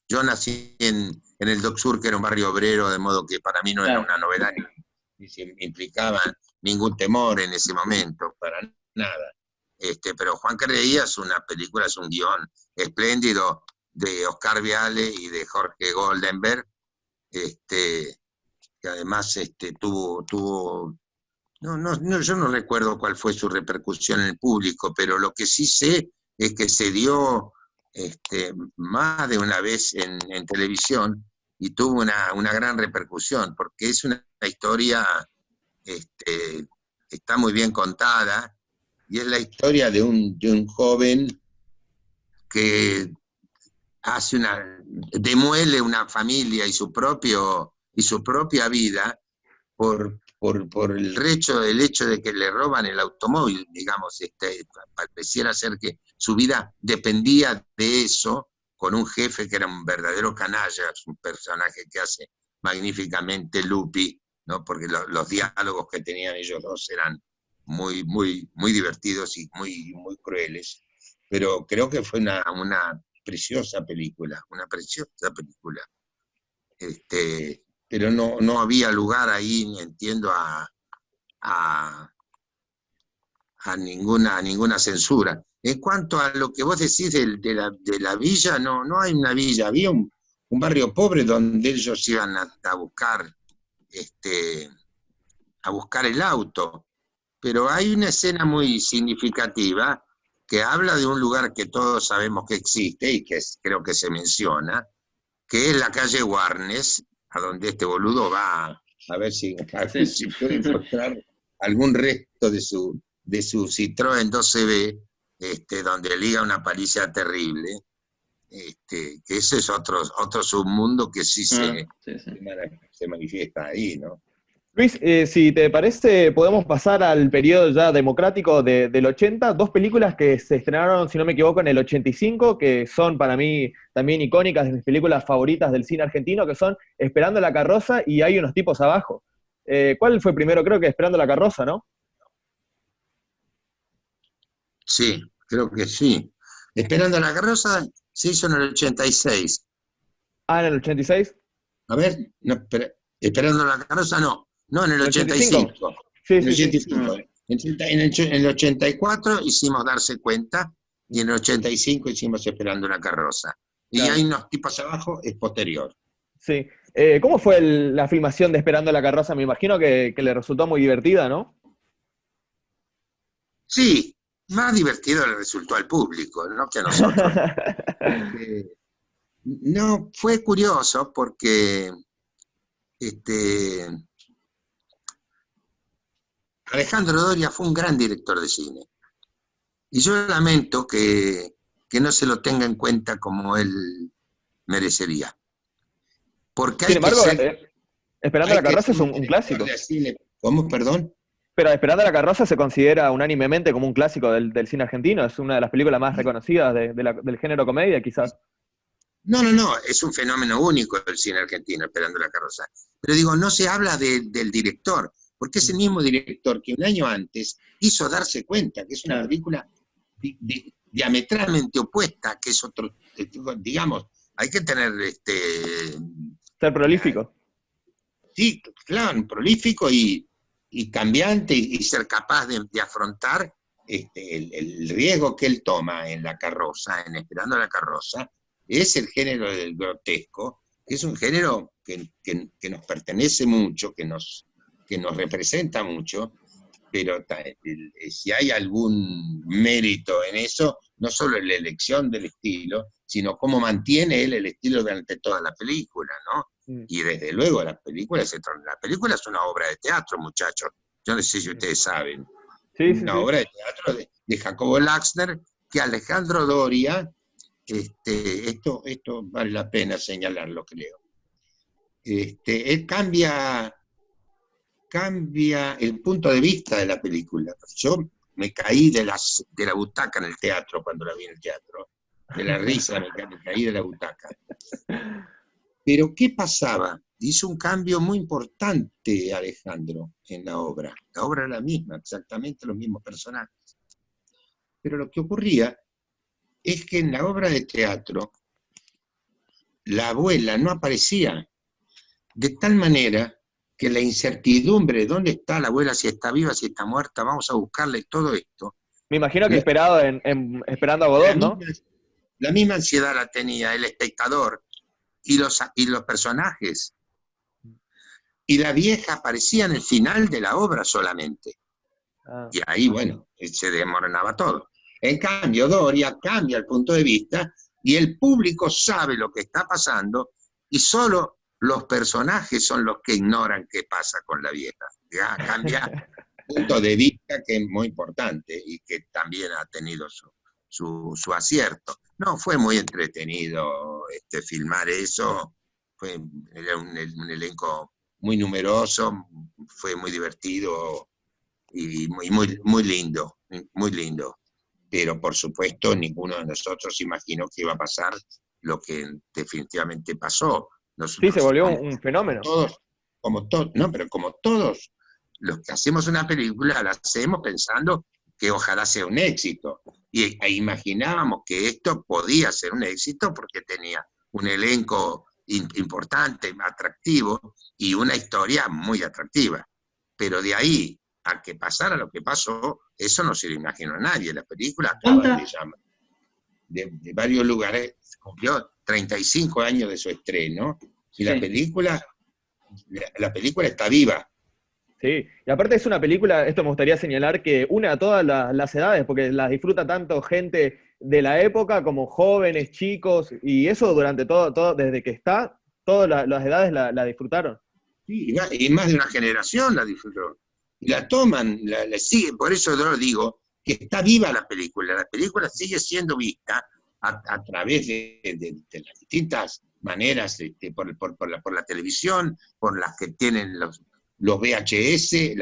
Speaker 2: Yo nací en el Dock Sur, que era un barrio obrero, de modo que para mí no era
Speaker 4: Claro.
Speaker 2: una novedad ni se implicaba ningún temor en ese momento, para nada. Pero Juan Carreía es una película, es un guión espléndido de Oscar Viale y de Jorge Goldenberg, que además tuvo yo no recuerdo cuál fue su repercusión en el público, pero lo que sí sé es que se dio más de una vez en televisión y tuvo una gran repercusión, porque es una historia este, que está muy bien contada, y es la historia de un joven que demuele una familia y su propia vida por el hecho de que le roban el automóvil, digamos, pareciera ser que su vida dependía de eso, con un jefe que era un verdadero canalla, es un personaje que hace magníficamente Lupi, ¿no? Porque los diálogos que tenían ellos dos eran muy, muy, muy divertidos y muy, muy crueles, pero creo que fue una una preciosa película. Pero no había lugar ahí, entiendo, a, a ninguna censura. En cuanto a lo que vos decís de la villa, no hay una villa, había un barrio pobre donde ellos iban a buscar el auto, pero hay una escena muy significativa que habla de un lugar que todos sabemos que existe y que creo que se menciona, que es la calle Warnes, a donde este boludo va a ver
Speaker 4: Sí.
Speaker 2: si puede encontrar algún resto de su Citroën 12B, donde liga una paliza terrible, que ese es otro submundo que sí
Speaker 4: Sí, sí.
Speaker 2: se manifiesta ahí, ¿no?
Speaker 3: Luis, si te parece, podemos pasar al periodo ya democrático del 80, dos películas que se estrenaron, si no me equivoco, en el 85, que son para mí también icónicas de mis películas favoritas del cine argentino, que son Esperando la carroza y Hay unos tipos abajo. ¿Cuál fue primero? Creo que Esperando la carroza, ¿no?
Speaker 2: Sí, creo que sí. Esperando la carroza se hizo en el 86.
Speaker 3: Ah, en el 86.
Speaker 2: A ver, no, esperando la carroza no, no en el
Speaker 3: ¿En el 85?
Speaker 2: 85.
Speaker 3: Sí,
Speaker 2: En el
Speaker 3: sí, sí.
Speaker 2: 85. En el 84 hicimos Darse Cuenta y en el 85 hicimos Esperando la carroza. Y
Speaker 3: Claro.
Speaker 2: hay unos tipos abajo, es posterior.
Speaker 3: Sí. ¿Cómo fue la filmación de Esperando la carroza? Me imagino que le resultó muy divertida, ¿no?
Speaker 2: Sí, más divertido le resultó al público, no que a nosotros. No, fue curioso porque este, Alejandro Doria fue un gran director de cine. Y yo lamento que no se lo tenga en cuenta como él merecería. Porque
Speaker 3: Sin embargo, Esperando
Speaker 2: hay
Speaker 3: la
Speaker 2: que
Speaker 3: carroza
Speaker 2: ser
Speaker 3: es
Speaker 2: un
Speaker 3: un
Speaker 2: director
Speaker 3: clásico.
Speaker 2: de cine. ¿Cómo, perdón?
Speaker 3: Pero Esperando la carroza se considera unánimemente como un clásico del cine argentino. Es una de las películas más reconocidas del género comedia, quizás.
Speaker 2: No, no, no, es un fenómeno único del cine argentino, Esperando la carroza. Pero digo, no se habla del director, porque es el mismo director que un año antes hizo Darse Cuenta, que es una
Speaker 4: Claro.
Speaker 2: película diametralmente opuesta, que es otro, digamos, hay que tener
Speaker 3: Ser prolífico.
Speaker 2: sí, claro, prolífico y cambiante y ser capaz de afrontar el riesgo que él toma en la carroza, en Esperando la carroza, es el género del grotesco, que es un género que nos pertenece mucho, que nos representa mucho, pero si hay algún mérito en eso, no solo en la elección del estilo, sino cómo mantiene él el estilo durante toda la película, ¿no?
Speaker 3: Mm.
Speaker 2: Y desde luego la película es una obra de teatro, muchachos. Yo no sé si ustedes saben.
Speaker 3: Sí, sí,
Speaker 2: Una
Speaker 3: sí.
Speaker 2: obra de teatro de Jacobo Laxner, que Alejandro Doria, esto vale la pena señalarlo, creo. Él cambia el punto de vista de la película. Yo me caí de la butaca en el teatro cuando la vi en el teatro. De la risa me caí de la butaca. Pero ¿qué pasaba? Hizo un cambio muy importante Alejandro en la obra. La obra era la misma, exactamente los mismos personajes. Pero lo que ocurría es que en la obra de teatro la abuela no aparecía, de tal manera que la incertidumbre, ¿dónde está la abuela? Si está viva, si está muerta, vamos a buscarle todo esto.
Speaker 3: Me imagino que
Speaker 2: La,
Speaker 3: inspirado en Esperando a
Speaker 2: la
Speaker 3: Godot, ¿no?
Speaker 2: misma, la misma ansiedad la tenía el espectador y los personajes. Y la vieja aparecía en el final de la obra solamente.
Speaker 3: Ah.
Speaker 2: Y ahí, bueno, se desmoronaba todo. En cambio, Doria cambia el punto de vista y el público sabe lo que está pasando y solo los personajes son los que ignoran qué pasa con la vieja. Ya cambia punto de vista que es muy importante y que también ha tenido su acierto. No, fue muy entretenido filmar eso, era un elenco muy numeroso, fue muy divertido y muy lindo, muy lindo. Pero por supuesto ninguno de nosotros imaginó que iba a pasar lo que definitivamente pasó.
Speaker 3: Sí, se
Speaker 2: Nosotros,
Speaker 3: volvió un fenómeno.
Speaker 2: no, pero como todos los que hacemos una película, la hacemos pensando que ojalá sea un éxito. E imaginábamos que esto podía ser un éxito porque tenía un elenco importante, atractivo y una historia muy atractiva. Pero de ahí a que pasara lo que pasó, eso no se lo imaginó a nadie. La película acaba de varios lugares, cumplió 35 años de su estreno, y
Speaker 4: Sí.
Speaker 2: la película está viva.
Speaker 3: Sí, y aparte es una película, esto me gustaría señalar, que une a todas las edades, porque las disfruta tanto gente de la época como jóvenes, chicos, y eso durante todo desde que está, todas las edades la disfrutaron.
Speaker 2: Sí, y más de una generación la disfrutó. Y la toman, la siguen, por eso yo digo que está viva la película sigue siendo vista a través de las distintas maneras, por la televisión, por las que tienen los VHS,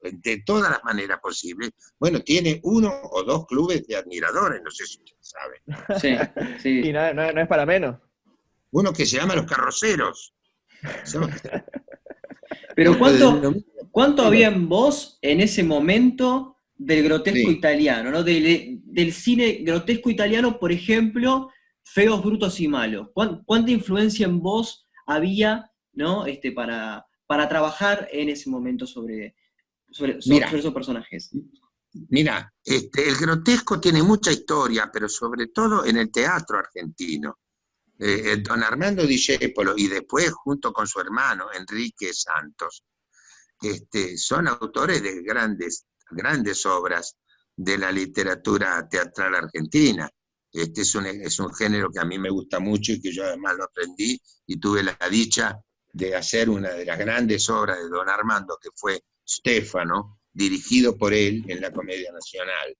Speaker 2: de todas las maneras posibles. Bueno, tiene 1 o 2 clubes de admiradores, no sé si ustedes saben.
Speaker 4: Sí, sí.
Speaker 3: Y no, no es para menos.
Speaker 2: Uno que se llama Los Carroceros.
Speaker 4: Pero
Speaker 2: Lo denomina-
Speaker 4: ¿cuánto había en vos en ese momento del grotesco
Speaker 2: Sí.
Speaker 4: italiano, ¿no? Del cine grotesco italiano, por ejemplo, Feos, Brutos y Malos? ¿Cuánta influencia en vos había, ¿no? Para trabajar en ese momento sobre
Speaker 2: Mira,
Speaker 4: esos personajes?
Speaker 2: Mira, el grotesco tiene mucha historia, pero sobre todo en el teatro argentino. Don Armando Discépolo y después junto con su hermano Enrique Santos, son autores de grandes obras de la literatura teatral argentina. Es un género que a mí me gusta mucho y que yo además lo aprendí y tuve la dicha de hacer una de las grandes obras de Don Armando, que fue Stefano, dirigido por él en la Comedia Nacional.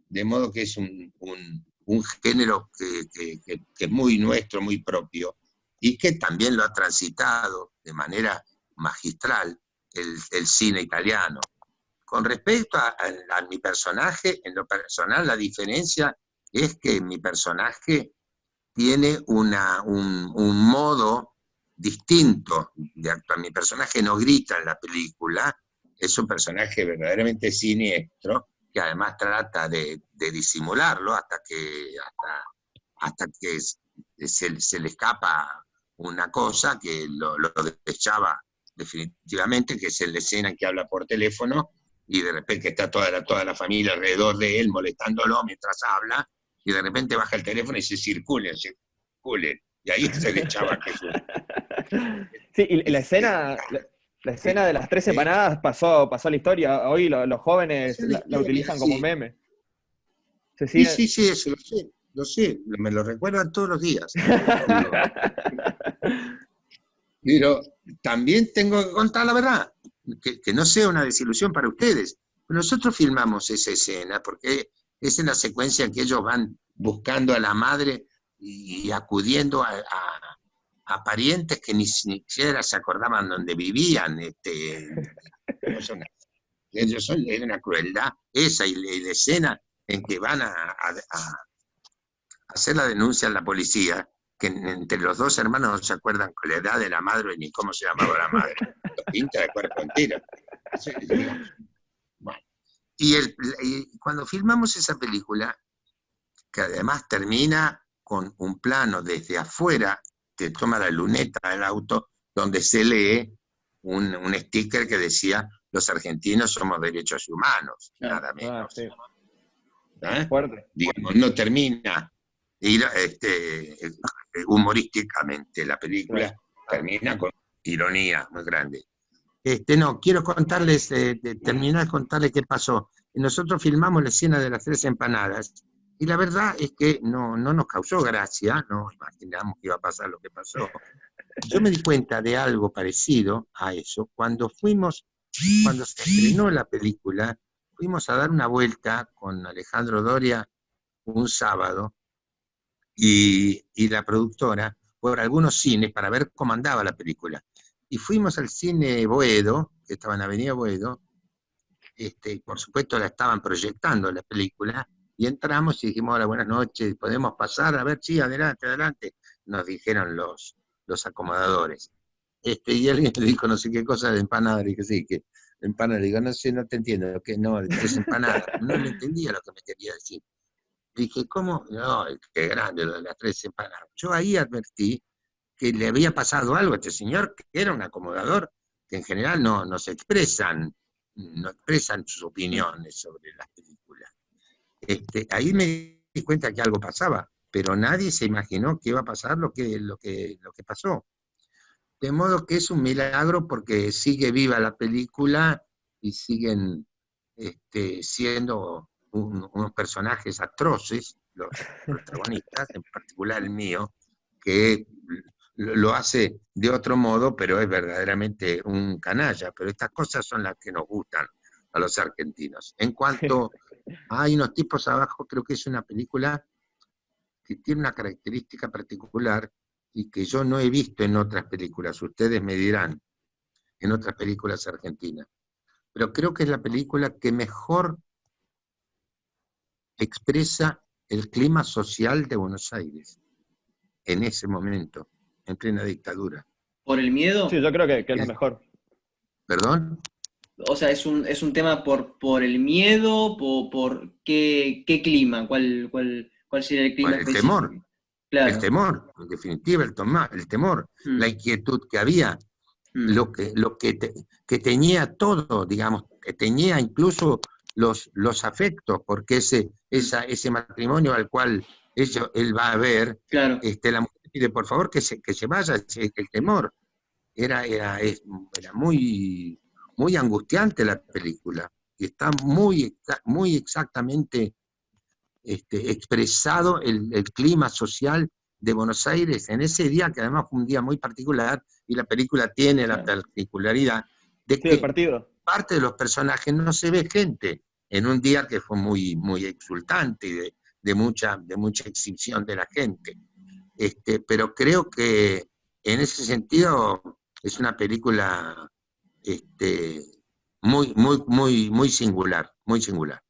Speaker 2: De modo que es un género que es muy nuestro, muy propio, y que también lo ha transitado de manera magistral el cine italiano. Con respecto a mi personaje, en lo personal la diferencia es que mi personaje tiene un modo distinto de actuar. Mi personaje no grita en la película, es un personaje verdaderamente siniestro, que además trata de disimularlo hasta que se le escapa una cosa que lo deschaba definitivamente, que es la escena en que habla por teléfono y de repente está toda la familia alrededor de él molestándolo mientras habla, y de repente baja el teléfono y dice circulen, y ahí se le echaba Jesús.
Speaker 3: Sí, y la escena de las 3 empanadas pasó a la historia. Hoy los jóvenes la utilizan como meme.
Speaker 2: Sí, eso lo sé, me lo recuerdan todos los días. Pero también tengo que contar la verdad, que no sea una desilusión para ustedes. Nosotros filmamos esa escena porque es en la secuencia en que ellos van buscando a la madre y acudiendo a parientes que ni siquiera se acordaban dónde vivían. Es una crueldad esa, y la escena en que van a hacer la denuncia a la policía, que entre los dos hermanos no se acuerdan con la edad de la madre ni cómo se llamaba la madre. Lo pinta de cuerpo entero. Bueno. Y cuando filmamos esa película, que además termina con un plano desde afuera, que toma la luneta del auto, donde se lee un sticker que decía: los argentinos somos derechos humanos, nada menos.
Speaker 3: Sí.
Speaker 2: Fuerte. Digamos, no termina humorísticamente la película, termina con ironía muy grande. No, quiero contarles, terminar de contarles qué pasó. Nosotros filmamos la escena de las 3 empanadas, y la verdad es que no nos causó gracia, no imaginamos que iba a pasar lo que pasó. Yo me di cuenta de algo parecido a eso cuando se estrenó la película. Fuimos a dar una vuelta con Alejandro Doria un sábado y la productora por algunos cines para ver cómo andaba la película. Y fuimos al cine Boedo, que estaba en Avenida Boedo, por supuesto la estaban proyectando la película, y entramos y dijimos: hola, buenas noches, ¿podemos pasar? A ver, sí, adelante, adelante, nos dijeron los acomodadores. Y alguien le dijo no sé qué cosa de empanada, le dije: sí, que empanada, le digo: no sé, no te entiendo, que no, 3 empanadas, no le entendía lo que me quería decir. Dije: ¿cómo? No, qué grande lo de las 3 empanadas. Yo ahí advertí que le había pasado algo a este señor, que era un acomodador, que en general no se expresan, no expresan sus opiniones sobre las películas. Ahí me di cuenta que algo pasaba, pero nadie se imaginó que iba a pasar lo que pasó. De modo que es un milagro, porque sigue viva la película y siguen siendo unos personajes atroces, los protagonistas, en particular el mío, que lo hace de otro modo, pero es verdaderamente un canalla. Pero estas cosas son las que nos gustan a los argentinos. En cuanto a Hay unos tipos abajo, creo que es una película que tiene una característica particular y que yo no he visto en otras películas, ustedes me dirán. en otras películas argentinas. Pero creo que es la película que mejor expresa el clima social de Buenos Aires en ese momento, en plena dictadura.
Speaker 4: ¿Por el
Speaker 3: Sí,
Speaker 4: miedo?
Speaker 3: yo creo que es la mejor.
Speaker 2: ¿Perdón?
Speaker 4: O sea, es un tema por el miedo, por qué clima, cuál sería el clima
Speaker 2: Bueno, el temor.
Speaker 4: específico. Claro.
Speaker 2: El temor, en definitiva, el temor, la inquietud que había, que tenía todo, digamos, que tenía incluso los afectos, porque ese matrimonio al cual él va a ver,
Speaker 4: Claro,
Speaker 2: la mujer pide por favor que se vaya, el temor. Era muy, muy angustiante la película, y está muy exactamente expresado el clima social de Buenos Aires en ese día, que además fue un día muy particular, y la película tiene la
Speaker 4: claro.
Speaker 2: particularidad de
Speaker 3: Sí, el
Speaker 2: que
Speaker 3: partido.
Speaker 2: parte de los personajes no se ve gente, en un día que fue muy, muy exultante y de mucha exhibición de la gente. Pero creo que en ese sentido es una película muy singular, muy singular.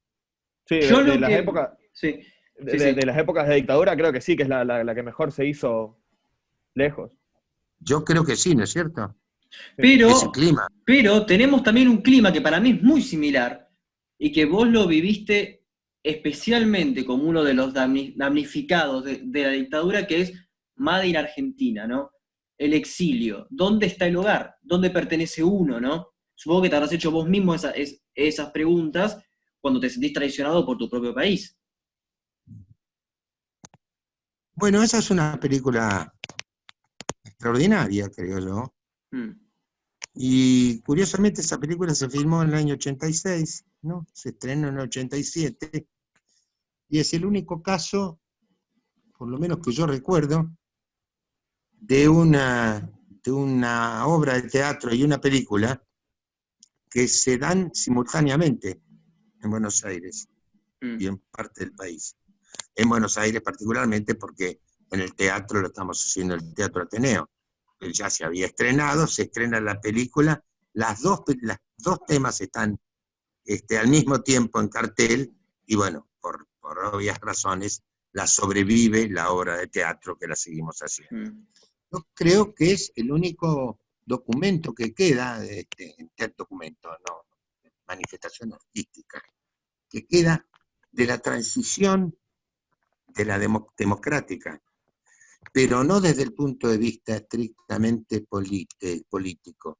Speaker 3: Sí,
Speaker 4: Yo
Speaker 3: de
Speaker 4: lo
Speaker 3: las
Speaker 4: que...
Speaker 3: épocas,
Speaker 4: Sí, sí, sí.
Speaker 3: de las épocas de dictadura, creo que sí, que es la que mejor se hizo lejos.
Speaker 2: Yo creo que sí, ¿no es cierto?
Speaker 3: Sí.
Speaker 2: Ese
Speaker 4: Pero,
Speaker 2: clima.
Speaker 4: pero tenemos también un clima que para mí es muy similar y que vos lo viviste especialmente como uno de los damnificados de la dictadura, que es Made in Argentina, ¿no? El exilio. ¿Dónde está el hogar? ¿Dónde pertenece uno, no? Supongo que te habrás hecho vos mismo esas preguntas cuando te sentís traicionado por tu propio país.
Speaker 2: Bueno, esa es una película extraordinaria, creo yo.
Speaker 4: Mm,
Speaker 2: Y curiosamente esa película se filmó en el año 86, ¿no? Se estrenó en el 87, y es el único caso, por lo menos que yo recuerdo, de una obra de teatro y una película que se dan simultáneamente en Buenos Aires y
Speaker 4: mm,
Speaker 2: en parte del país. En Buenos Aires particularmente porque en el teatro lo estamos haciendo en el Teatro Ateneo. Ya se había estrenado, se estrena la película, los dos temas están al mismo tiempo en cartel, y bueno, por obvias razones, la sobrevive la obra de teatro que la seguimos haciendo.
Speaker 4: mm.
Speaker 2: Yo creo que es el único documento que queda, documento, no, manifestación artística, que queda de la transición de la democrática, pero no desde el punto de vista estrictamente político,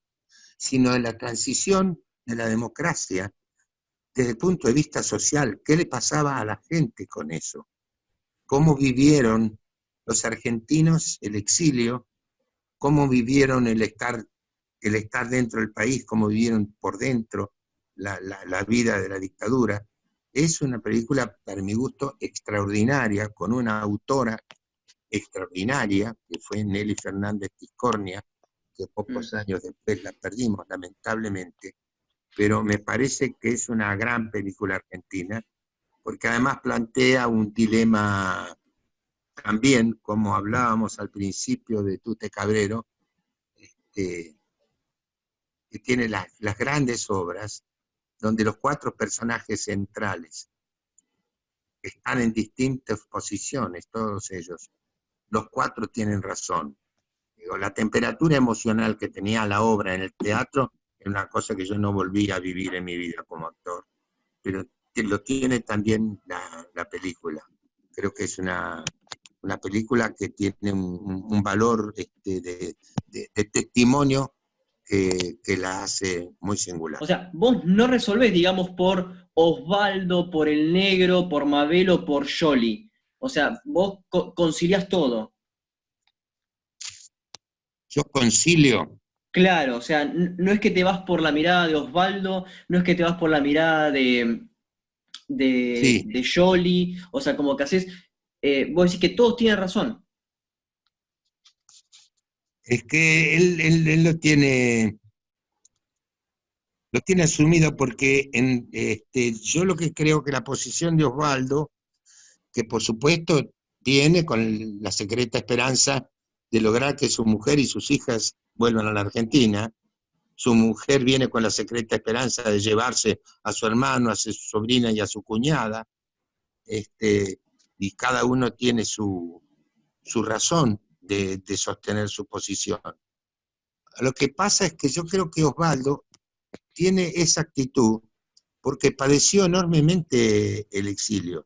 Speaker 2: sino de la transición de la democracia desde el punto de vista social. ¿Qué le pasaba a la gente con eso? ¿Cómo vivieron los argentinos el exilio? ¿Cómo vivieron el estar dentro del país? ¿Cómo vivieron por dentro la vida de la dictadura? Es una película, para mi gusto, extraordinaria, con una autora extraordinaria, que fue Nelly Fernández Tiscornia, que pocos años después la perdimos, lamentablemente, pero me parece que es una gran película argentina, porque además plantea un dilema también, como hablábamos al principio de Tute Cabrero, que tiene las grandes obras, donde los cuatro personajes centrales están en distintas posiciones, todos ellos. Los cuatro tienen razón. Digo, la temperatura emocional que tenía la obra en el teatro es una cosa que yo no volví a vivir en mi vida como actor, pero lo tiene también la película. Creo que es una película que tiene un valor de testimonio que la hace muy singular.
Speaker 4: O sea, vos no resolvés, digamos, por Osvaldo, por el negro, por Mabel o por Yoli. O sea, vos conciliás todo.
Speaker 2: Yo concilio.
Speaker 4: Claro, o sea, no es que te vas por la mirada de Osvaldo, no es que te vas por la mirada
Speaker 2: Sí,
Speaker 4: de Yoli, o sea, como que haces, vos decís que todos tienen razón.
Speaker 2: es que él lo tiene asumido, porque yo lo que creo que la posición de Osvaldo, que por supuesto tiene con la secreta esperanza de lograr que su mujer y sus hijas vuelvan a la Argentina, su mujer viene con la secreta esperanza de llevarse a su hermano, a su sobrina y a su cuñada, y cada uno tiene su razón de sostener su posición. Lo que pasa es que yo creo que Osvaldo tiene esa actitud porque padeció enormemente el exilio.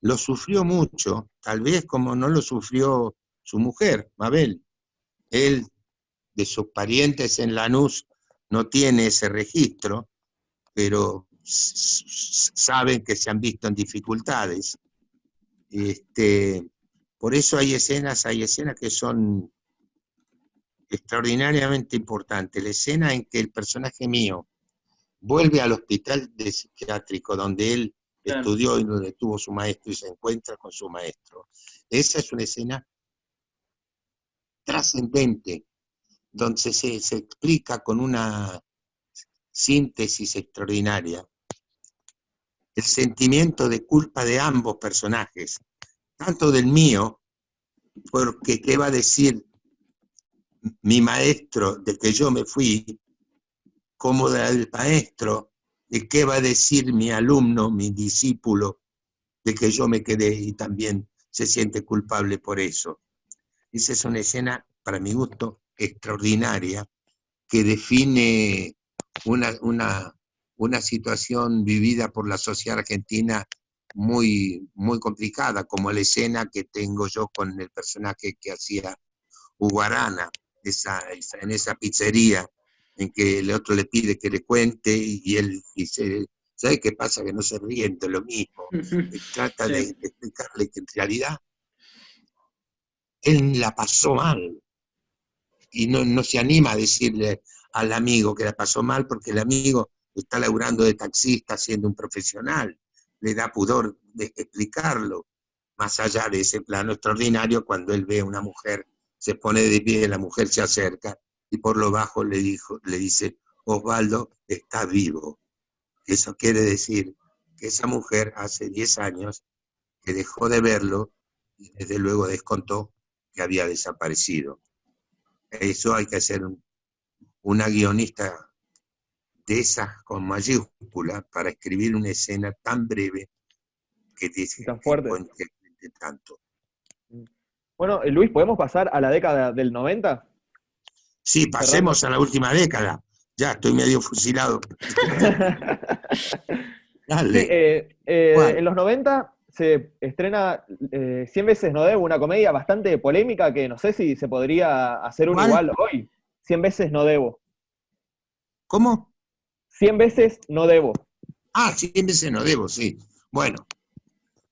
Speaker 2: Lo sufrió mucho, tal vez como no lo sufrió su mujer, Mabel. Él, de sus parientes en Lanús, no tiene ese registro, pero saben que se han visto en dificultades. Por eso hay escenas que son extraordinariamente importantes. La escena en que el personaje mío vuelve al hospital psiquiátrico donde él estudió y donde tuvo su maestro y se encuentra con su maestro. Esa es una escena trascendente, donde se explica con una síntesis extraordinaria el sentimiento de culpa de ambos personajes, tanto del mío, porque qué va a decir mi maestro de que yo me fui, como del maestro de qué va a decir mi alumno, mi discípulo, de que yo me quedé y también se siente culpable por eso. Esa es una escena, para mi gusto, extraordinaria, que define una situación vivida por la sociedad argentina muy, muy complicada, como la escena que tengo yo con el personaje que hacía Hugo Arana, en esa pizzería, en que el otro le pide que le cuente y él dice, ¿sabe qué pasa? Que no se ríen de lo mismo. Trata de explicarle que en realidad él la pasó mal y no se anima a decirle al amigo que la pasó mal porque el amigo está laburando de taxista siendo un profesional, le da pudor de explicarlo, más allá de ese plano extraordinario cuando él ve a una mujer, se pone de pie, la mujer se acerca y por lo bajo le dice, Osvaldo está vivo. Eso quiere decir que esa mujer hace 10 años que dejó de verlo y desde luego descontó que había desaparecido. Eso hay que ser una guionista de esas con mayúscula para escribir una escena tan breve que dice
Speaker 3: tan fuerte.
Speaker 2: De tanto.
Speaker 3: Bueno, Luis, ¿podemos pasar a la década del 90?
Speaker 2: Sí, pasemos a la última década. Ya, estoy medio fusilado. Dale.
Speaker 3: Sí, en los 90 se estrena 100 veces no debo, una comedia bastante polémica que no sé si se podría hacer un igual hoy. 100 veces no debo.
Speaker 2: ¿Cómo?
Speaker 3: 100 veces no debo.
Speaker 2: 100 veces no debo, sí. Bueno,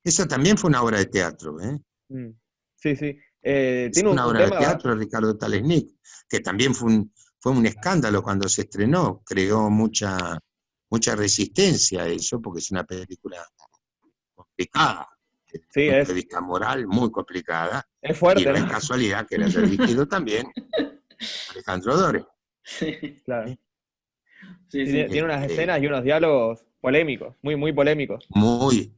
Speaker 2: eso también fue una obra de teatro, ¿eh?
Speaker 3: Sí, sí.
Speaker 2: Tiene una obra de teatro de Ricardo Talesnik, que también fue un escándalo cuando se estrenó, creó mucha resistencia a eso, porque es una película complicada, desde el punto de vista moral, muy complicada.
Speaker 3: Es fuerte,
Speaker 2: y no es casualidad que la haya dirigido también Alejandro Dore.
Speaker 3: Sí, claro. Sí, sí. Tiene unas escenas y unos diálogos polémicos, muy, muy polémicos.
Speaker 2: Muy.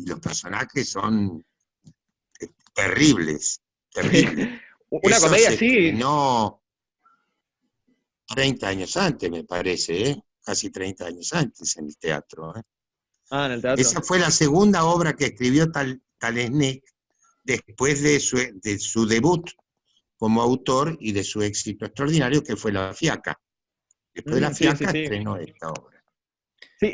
Speaker 2: Los personajes son terribles.
Speaker 3: Una
Speaker 2: eso
Speaker 3: comedia
Speaker 2: se
Speaker 3: así.
Speaker 2: estrenó 30 años antes, me parece, casi 30 años antes en el teatro.
Speaker 3: En el teatro.
Speaker 2: Esa fue la segunda obra que escribió Talesnik después de su debut como autor y de su éxito extraordinario, que fue La Fiaca. Después de La Fiaca estrenó esta obra.
Speaker 3: Sí,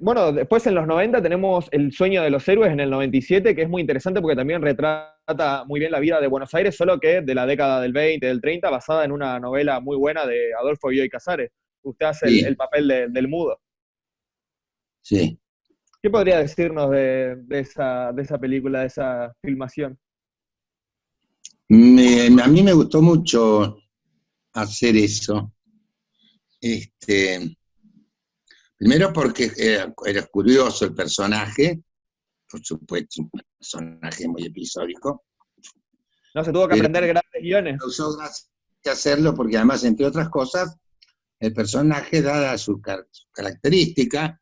Speaker 3: bueno, después en los 90 tenemos El sueño de los héroes en el 97, que es muy interesante porque también retrata muy bien la vida de Buenos Aires, solo que de la década del 20, del 30, basada en una novela muy buena de Adolfo Bioy Casares. Usted hace el papel del mudo.
Speaker 2: Sí.
Speaker 3: ¿Qué podría decirnos de esa película, de esa filmación?
Speaker 2: A mí me gustó mucho hacer eso. Primero porque era curioso el personaje, por supuesto, un personaje muy episódico.
Speaker 3: No, se tuvo que aprender grandes guiones.
Speaker 2: Me causó gracia hacerlo porque además, entre otras cosas, el personaje, dada su característica,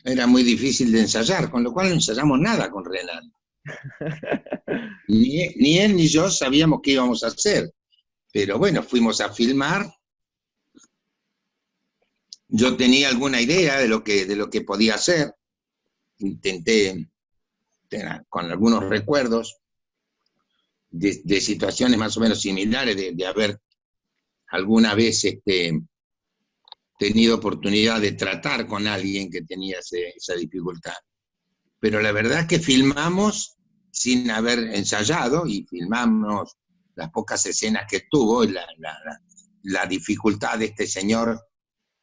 Speaker 2: era muy difícil de ensayar, con lo cual no ensayamos nada con Renan. Ni él ni yo sabíamos qué íbamos a hacer. Pero bueno, fuimos a filmar. Yo tenía alguna idea de lo que podía hacer. Intenté, con algunos recuerdos de situaciones más o menos similares, de haber alguna vez tenido oportunidad de tratar con alguien que tenía esa dificultad. Pero la verdad es que filmamos sin haber ensayado y filmamos las pocas escenas que tuvo, y la dificultad de este señor,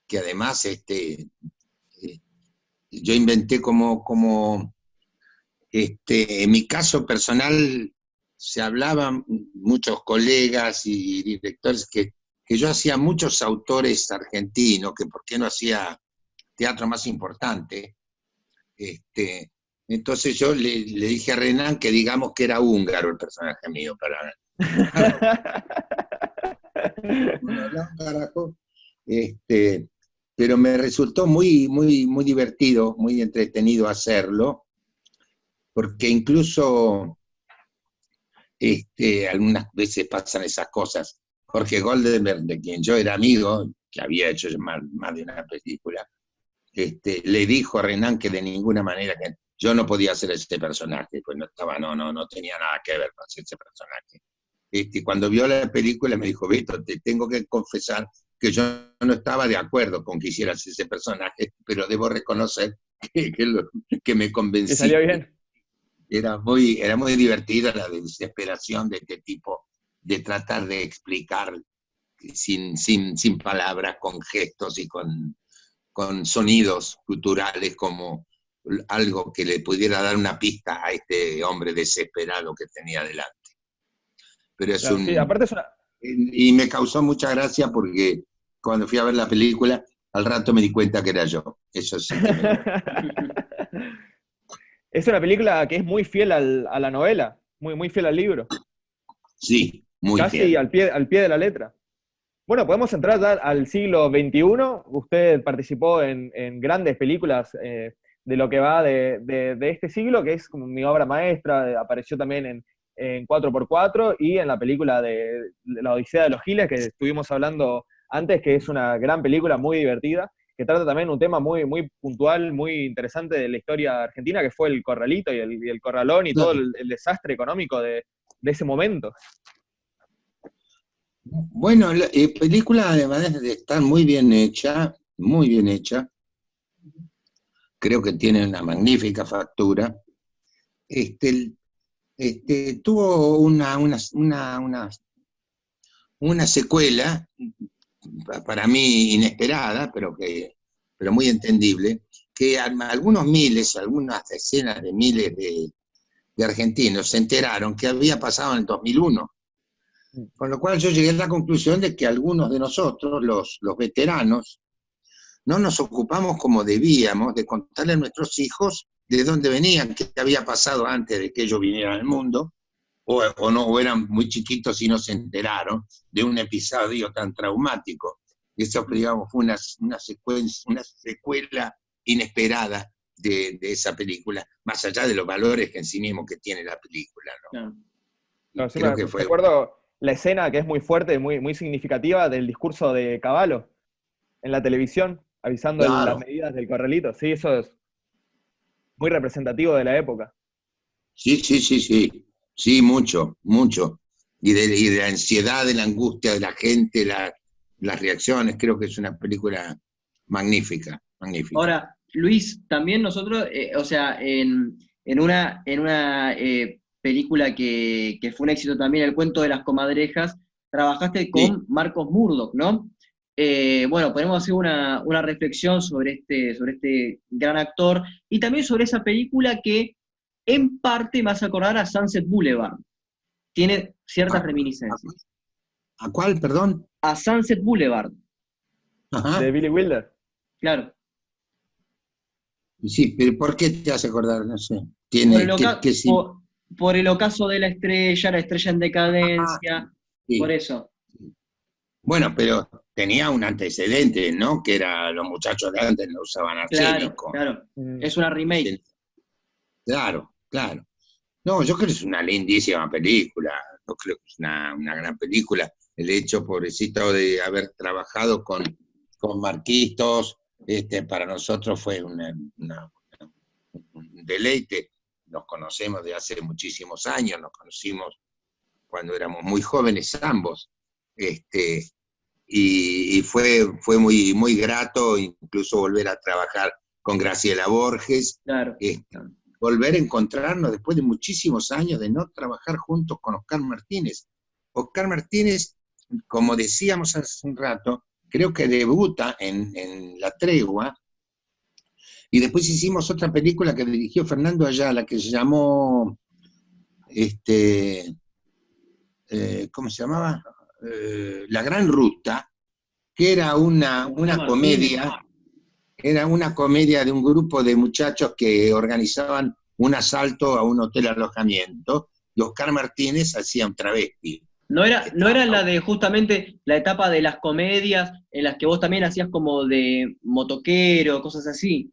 Speaker 2: que además yo inventé en mi caso personal, se hablaban muchos colegas y directores que yo hacía muchos autores argentinos, que por qué no hacía teatro más importante. Entonces yo le dije a Renan que digamos que era húngaro el personaje mío, para no hablar un carajo. Pero me resultó muy, muy, muy divertido, muy entretenido hacerlo, porque incluso algunas veces pasan esas cosas. Jorge Goldenberg, de quien yo era amigo, que había hecho más de una película, le dijo a Renan que de ninguna manera que yo no podía hacer ese personaje, pues no tenía nada que ver con ese personaje. Cuando vio la película me dijo: Beto, te tengo que confesar que yo no estaba de acuerdo con que hicieras ese personaje, pero debo reconocer que me convencí.
Speaker 3: ¿Te salió bien?
Speaker 2: Era muy divertida la desesperación de este tipo de tratar de explicar sin palabras, con gestos y con sonidos culturales, como algo que le pudiera dar una pista a este hombre desesperado que tenía delante. Pero es
Speaker 3: Claro, sí, aparte es una...
Speaker 2: Y me causó mucha gracia porque cuando fui a ver la película, al rato me di cuenta que era yo. Eso sí que
Speaker 3: Es una película que es muy fiel a la novela, muy, muy fiel al libro.
Speaker 2: Sí, muy
Speaker 3: Casi
Speaker 2: fiel.
Speaker 3: al pie de la letra. Bueno, podemos entrar ya al siglo XXI. Usted participó en grandes películas de lo que va de este siglo, que es como mi obra maestra. Apareció también en 4x4 y en la película de La Odisea de los Giles, que estuvimos hablando antes, que es una gran película muy divertida, que trata también un tema muy, muy puntual, muy interesante de la historia argentina, que fue el corralito y el corralón y todo el desastre económico de ese momento.
Speaker 2: Bueno, la película, además de estar muy bien hecha, creo que tiene una magnífica factura. Tuvo una secuela, para mí inesperada, pero muy entendible, que algunas decenas de miles de argentinos se enteraron que había pasado en el 2001. Con lo cual yo llegué a la conclusión de que algunos de nosotros, los veteranos, no nos ocupamos como debíamos de contarle a nuestros hijos de dónde venían, qué había pasado antes de que ellos vinieran al mundo, o eran muy chiquitos y no se enteraron de un episodio tan traumático. Eso, digamos, fue una secuela inesperada de esa película, más allá de los valores que en sí mismo que tiene la película, ¿no?
Speaker 3: No, sí,
Speaker 2: Creo que fue...
Speaker 3: recuerdo la escena que es muy fuerte, muy, muy significativa del discurso de Cavallo en la televisión, avisando
Speaker 2: Claro.
Speaker 3: las medidas del corralito. Sí, eso es muy representativo de la época.
Speaker 2: Sí. Sí, mucho. Y de la ansiedad, de la angustia de la gente, las reacciones. Creo que es una película magnífica.
Speaker 4: Ahora, Luis, también nosotros, o sea, en una película que fue un éxito también, El cuento de las comadrejas, trabajaste con Marcos Murdoch, ¿no? Bueno, podemos hacer una reflexión sobre este gran actor y también sobre esa película que en parte me hace acordar a Sunset Boulevard. Tiene ciertas reminiscencias.
Speaker 2: ¿A cuál, perdón?
Speaker 4: A Sunset Boulevard.
Speaker 2: Ajá.
Speaker 3: De Billy Wilder.
Speaker 4: Claro.
Speaker 2: Sí, pero ¿por qué te hace acordar? No sé.
Speaker 4: Por el ocaso de la estrella en decadencia,
Speaker 2: sí.
Speaker 4: por eso.
Speaker 2: Bueno, pero tenía un antecedente, ¿no? Que era los muchachos de antes no usaban arsénico.
Speaker 4: Claro. Es una remake.
Speaker 2: Claro. No, yo creo que es una lindísima película. Yo creo que es una gran película. el hecho, pobrecito, de haber trabajado con Marquitos, para nosotros fue un deleite. Nos conocemos de hace muchísimos años, nos conocimos cuando éramos muy jóvenes ambos, y fue muy, muy grato incluso volver a trabajar con Graciela Borges,
Speaker 4: Claro.
Speaker 2: Volver a encontrarnos después de muchísimos años de no trabajar juntos con Oscar Martínez. Oscar Martínez, como decíamos hace un rato, creo que debuta en La Tregua, y después hicimos otra película que dirigió Fernando Ayala, que se llamó, ¿cómo se llamaba? La Gran Ruta, que era una comedia, era una comedia de un grupo de muchachos que organizaban un asalto a un hotel alojamiento, y Oscar Martínez hacía un travesti.
Speaker 4: ¿No era la de justamente la etapa de las comedias en las que vos también hacías como de motoquero, cosas así?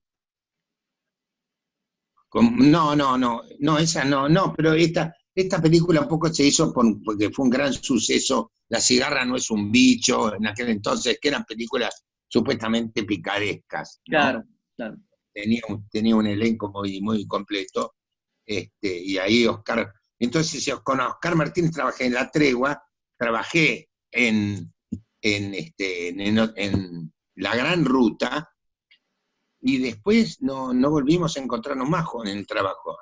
Speaker 2: No, esa no, pero esta película un poco se hizo porque fue un gran suceso. La cigarra no es un bicho, en aquel entonces, que eran películas supuestamente picarescas, ¿no?
Speaker 4: Claro, claro.
Speaker 2: Tenía un elenco muy, muy completo, y ahí Oscar. Entonces, con Oscar Martínez trabajé en La Tregua, trabajé en La Gran Ruta, y después no volvimos a encontrarnos más en el trabajo,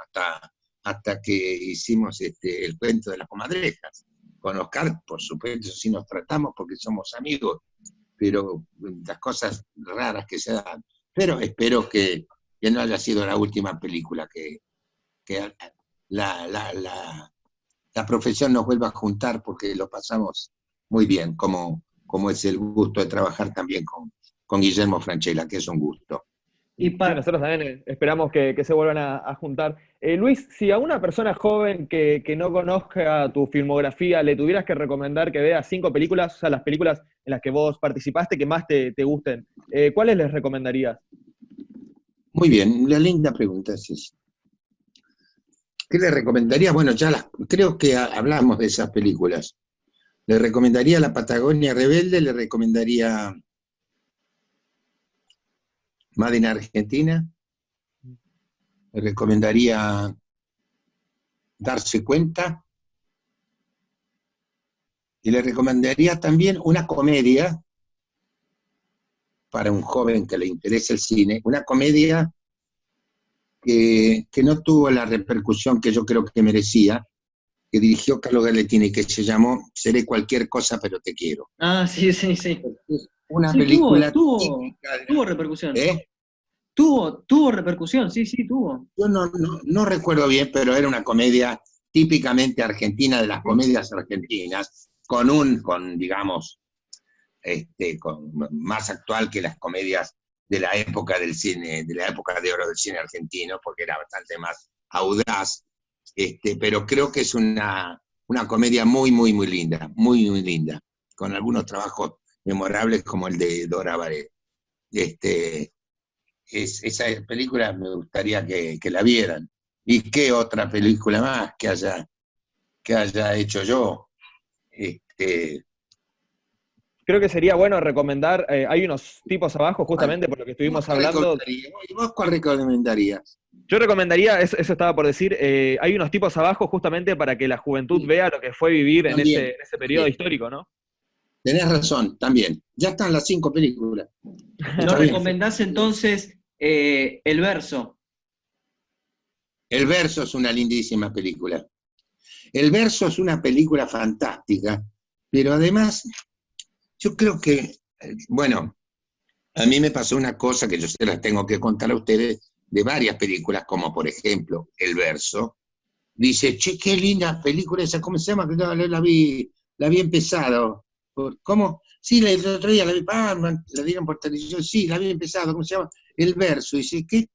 Speaker 2: hasta que hicimos el cuento de las comadrejas. Con Oscar, por supuesto, sí nos tratamos porque somos amigos, pero las cosas raras que se dan. Pero espero que no haya sido la última película, que la profesión nos vuelva a juntar, porque lo pasamos muy bien, como es el gusto de trabajar también con Guillermo Francella, que es un gusto.
Speaker 4: Y
Speaker 3: Sí, nosotros también esperamos que se vuelvan a juntar. Luis, si a una persona joven que no conozca tu filmografía le tuvieras que recomendar que vea 5 películas, o sea, las películas en las que vos participaste que más te gusten, ¿cuáles les recomendarías?
Speaker 2: Muy bien, la linda pregunta es esa. ¿Qué le recomendaría? Bueno, creo que hablamos de esas películas. Le recomendaría La Patagonia Rebelde, le recomendaría Made in Argentina, le recomendaría Darse Cuenta, y le recomendaría también una comedia para un joven que le interese el cine, una comedia que no tuvo la repercusión que yo creo que merecía, que dirigió Carlos Galletini, que se llamó Seré cualquier cosa pero te quiero.
Speaker 4: Ah, sí.
Speaker 2: Una
Speaker 4: Sí,
Speaker 2: película
Speaker 4: tuvo repercusión.
Speaker 2: ¿Eh?
Speaker 4: Tuvo repercusión, sí, tuvo.
Speaker 2: Yo no recuerdo bien, pero era una comedia típicamente argentina, de las comedias argentinas, digamos, más actual que las comedias de la época del cine, de la época de oro del cine argentino, porque era bastante más audaz, pero creo que es una comedia muy, muy, muy linda, muy, muy linda, con algunos trabajos memorables como el de Dora Baret. Esa película me gustaría que la vieran. ¿Y qué otra película más que haya hecho yo?
Speaker 3: Creo que sería bueno recomendar, hay unos tipos abajo, justamente por lo que estuvimos hablando.
Speaker 2: ¿Y vos cuál recomendarías?
Speaker 3: Yo recomendaría, eso estaba por decir, hay unos tipos abajo justamente para que la juventud vea lo que fue vivir en ese periodo histórico, ¿no?
Speaker 2: Tenés razón, también. Ya están las 5 películas.
Speaker 4: ¿Nos recomendás entonces El Verso?
Speaker 2: El Verso es una lindísima película. El Verso es una película fantástica, pero además, yo creo que, bueno, a mí me pasó una cosa que yo se las tengo que contar a ustedes de varias películas, como por ejemplo El Verso. Dice, che, qué linda película esa, ¿cómo se llama? Que la vi empezado. ¿Cómo? Sí, el otro día la vi, la dieron por televisión, sí, la vi empezado, ¿cómo se llama? El Verso. Dice, qué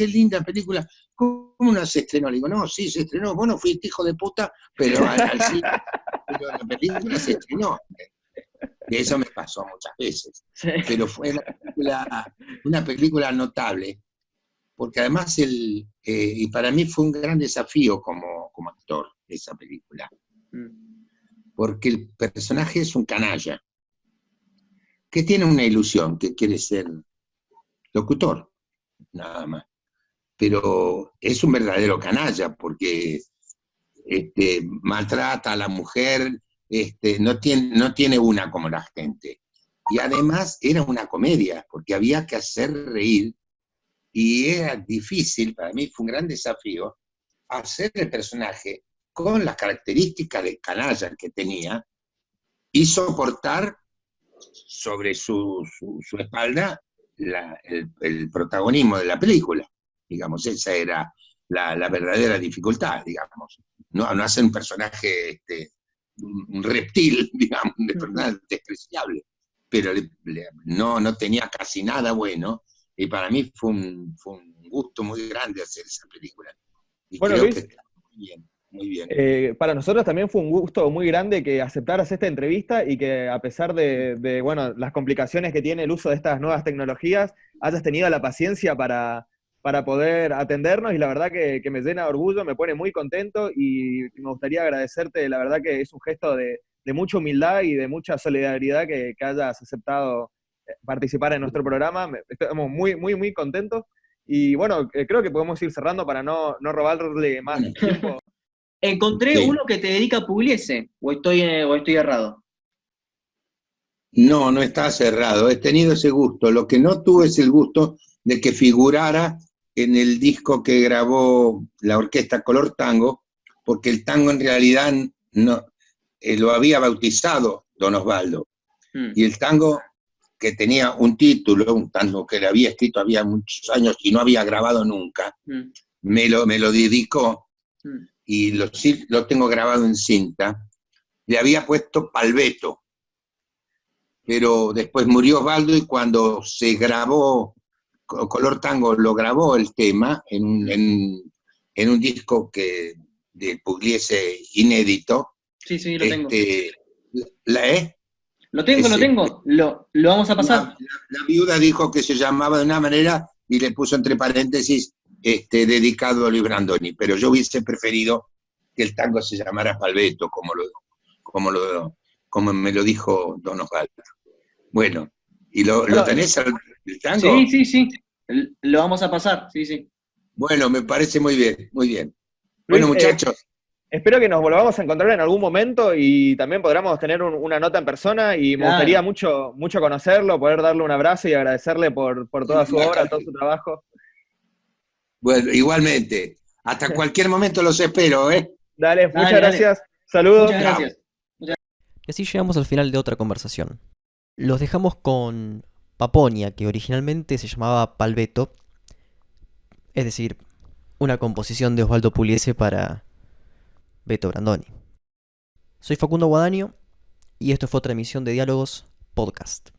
Speaker 2: linda película. ¿Cómo no se estrenó? Le digo, no, sí, se estrenó. Vos no fuiste hijo de puta, pero pero la película se estrenó. Y eso me pasó muchas veces.
Speaker 4: Sí.
Speaker 2: Pero fue una película notable, porque además y para mí fue un gran desafío como actor esa película. porque el personaje es un canalla, que tiene una ilusión, que quiere ser locutor, nada más. Pero es un verdadero canalla, porque maltrata a la mujer, no tiene una como la gente. Y además era una comedia, porque había que hacer reír, y era difícil, para mí fue un gran desafío, hacer el personaje con las características de canalla que tenía, y soportar sobre su espalda el protagonismo de la película. Digamos, esa era la verdadera dificultad, digamos. No hacer un personaje, un reptil, digamos, un personaje despreciable, pero no tenía casi nada bueno, y para mí fue un gusto muy grande hacer esa película. Y
Speaker 3: Bueno,
Speaker 2: creo que
Speaker 3: Luis,
Speaker 2: está muy bien, muy bien.
Speaker 3: para nosotros también fue un gusto muy grande que aceptaras esta entrevista y que a pesar de, bueno, las complicaciones que tiene el uso de estas nuevas tecnologías, hayas tenido la paciencia para poder atendernos, y la verdad que me llena de orgullo, me pone muy contento, y me gustaría agradecerte, la verdad que es un gesto de mucha humildad y de mucha solidaridad que hayas aceptado participar en nuestro programa. Estamos muy, muy, muy contentos. Y bueno, creo que podemos ir cerrando para no robarle más
Speaker 2: Bueno,
Speaker 3: tiempo.
Speaker 4: Encontré
Speaker 2: sí.
Speaker 4: uno que te dedica a Pugliese, o estoy errado.
Speaker 2: No está cerrado. He tenido ese gusto. Lo que no tuve es el gusto de que figurara en el disco que grabó la orquesta Color Tango, porque el tango en realidad no, lo había bautizado Don Osvaldo. Y el tango, que tenía un título, un tango que le había escrito había muchos años y no había grabado nunca, me lo dedicó, y lo tengo grabado en cinta. Le había puesto Palbeto, pero después murió Osvaldo, y cuando se grabó Color Tango, lo grabó el tema en un disco de Pugliese inédito.
Speaker 4: Sí, lo tengo. Lo
Speaker 2: Ese,
Speaker 4: tengo. Lo vamos a pasar.
Speaker 2: la viuda dijo que se llamaba de una manera y le puso entre paréntesis dedicado a Luis Brandoni, pero yo hubiese preferido que el tango se llamara Palbeto, como me lo dijo Don Osvaldo. Bueno, ¿y lo tenés el tango?
Speaker 4: Sí. Lo vamos a pasar, sí.
Speaker 2: Bueno, me parece muy bien, muy bien.
Speaker 3: Luis,
Speaker 2: Bueno, muchachos.
Speaker 3: Espero que nos volvamos a encontrar en algún momento y también podamos tener una nota en persona, y me gustaría mucho, mucho conocerlo, poder darle un abrazo y agradecerle por toda su obra, todo su trabajo.
Speaker 2: Bueno, igualmente. Hasta cualquier momento los espero, ¿eh?
Speaker 3: Dale, muchas gracias. Saludos.
Speaker 4: Muchas gracias.
Speaker 1: Y así llegamos al final de otra conversación. Los dejamos con Paponia, que originalmente se llamaba Palbeto, es decir, una composición de Osvaldo Pugliese para Beto Brandoni. Soy Facundo Guadagnino y esto fue otra emisión de Diálogos Podcast.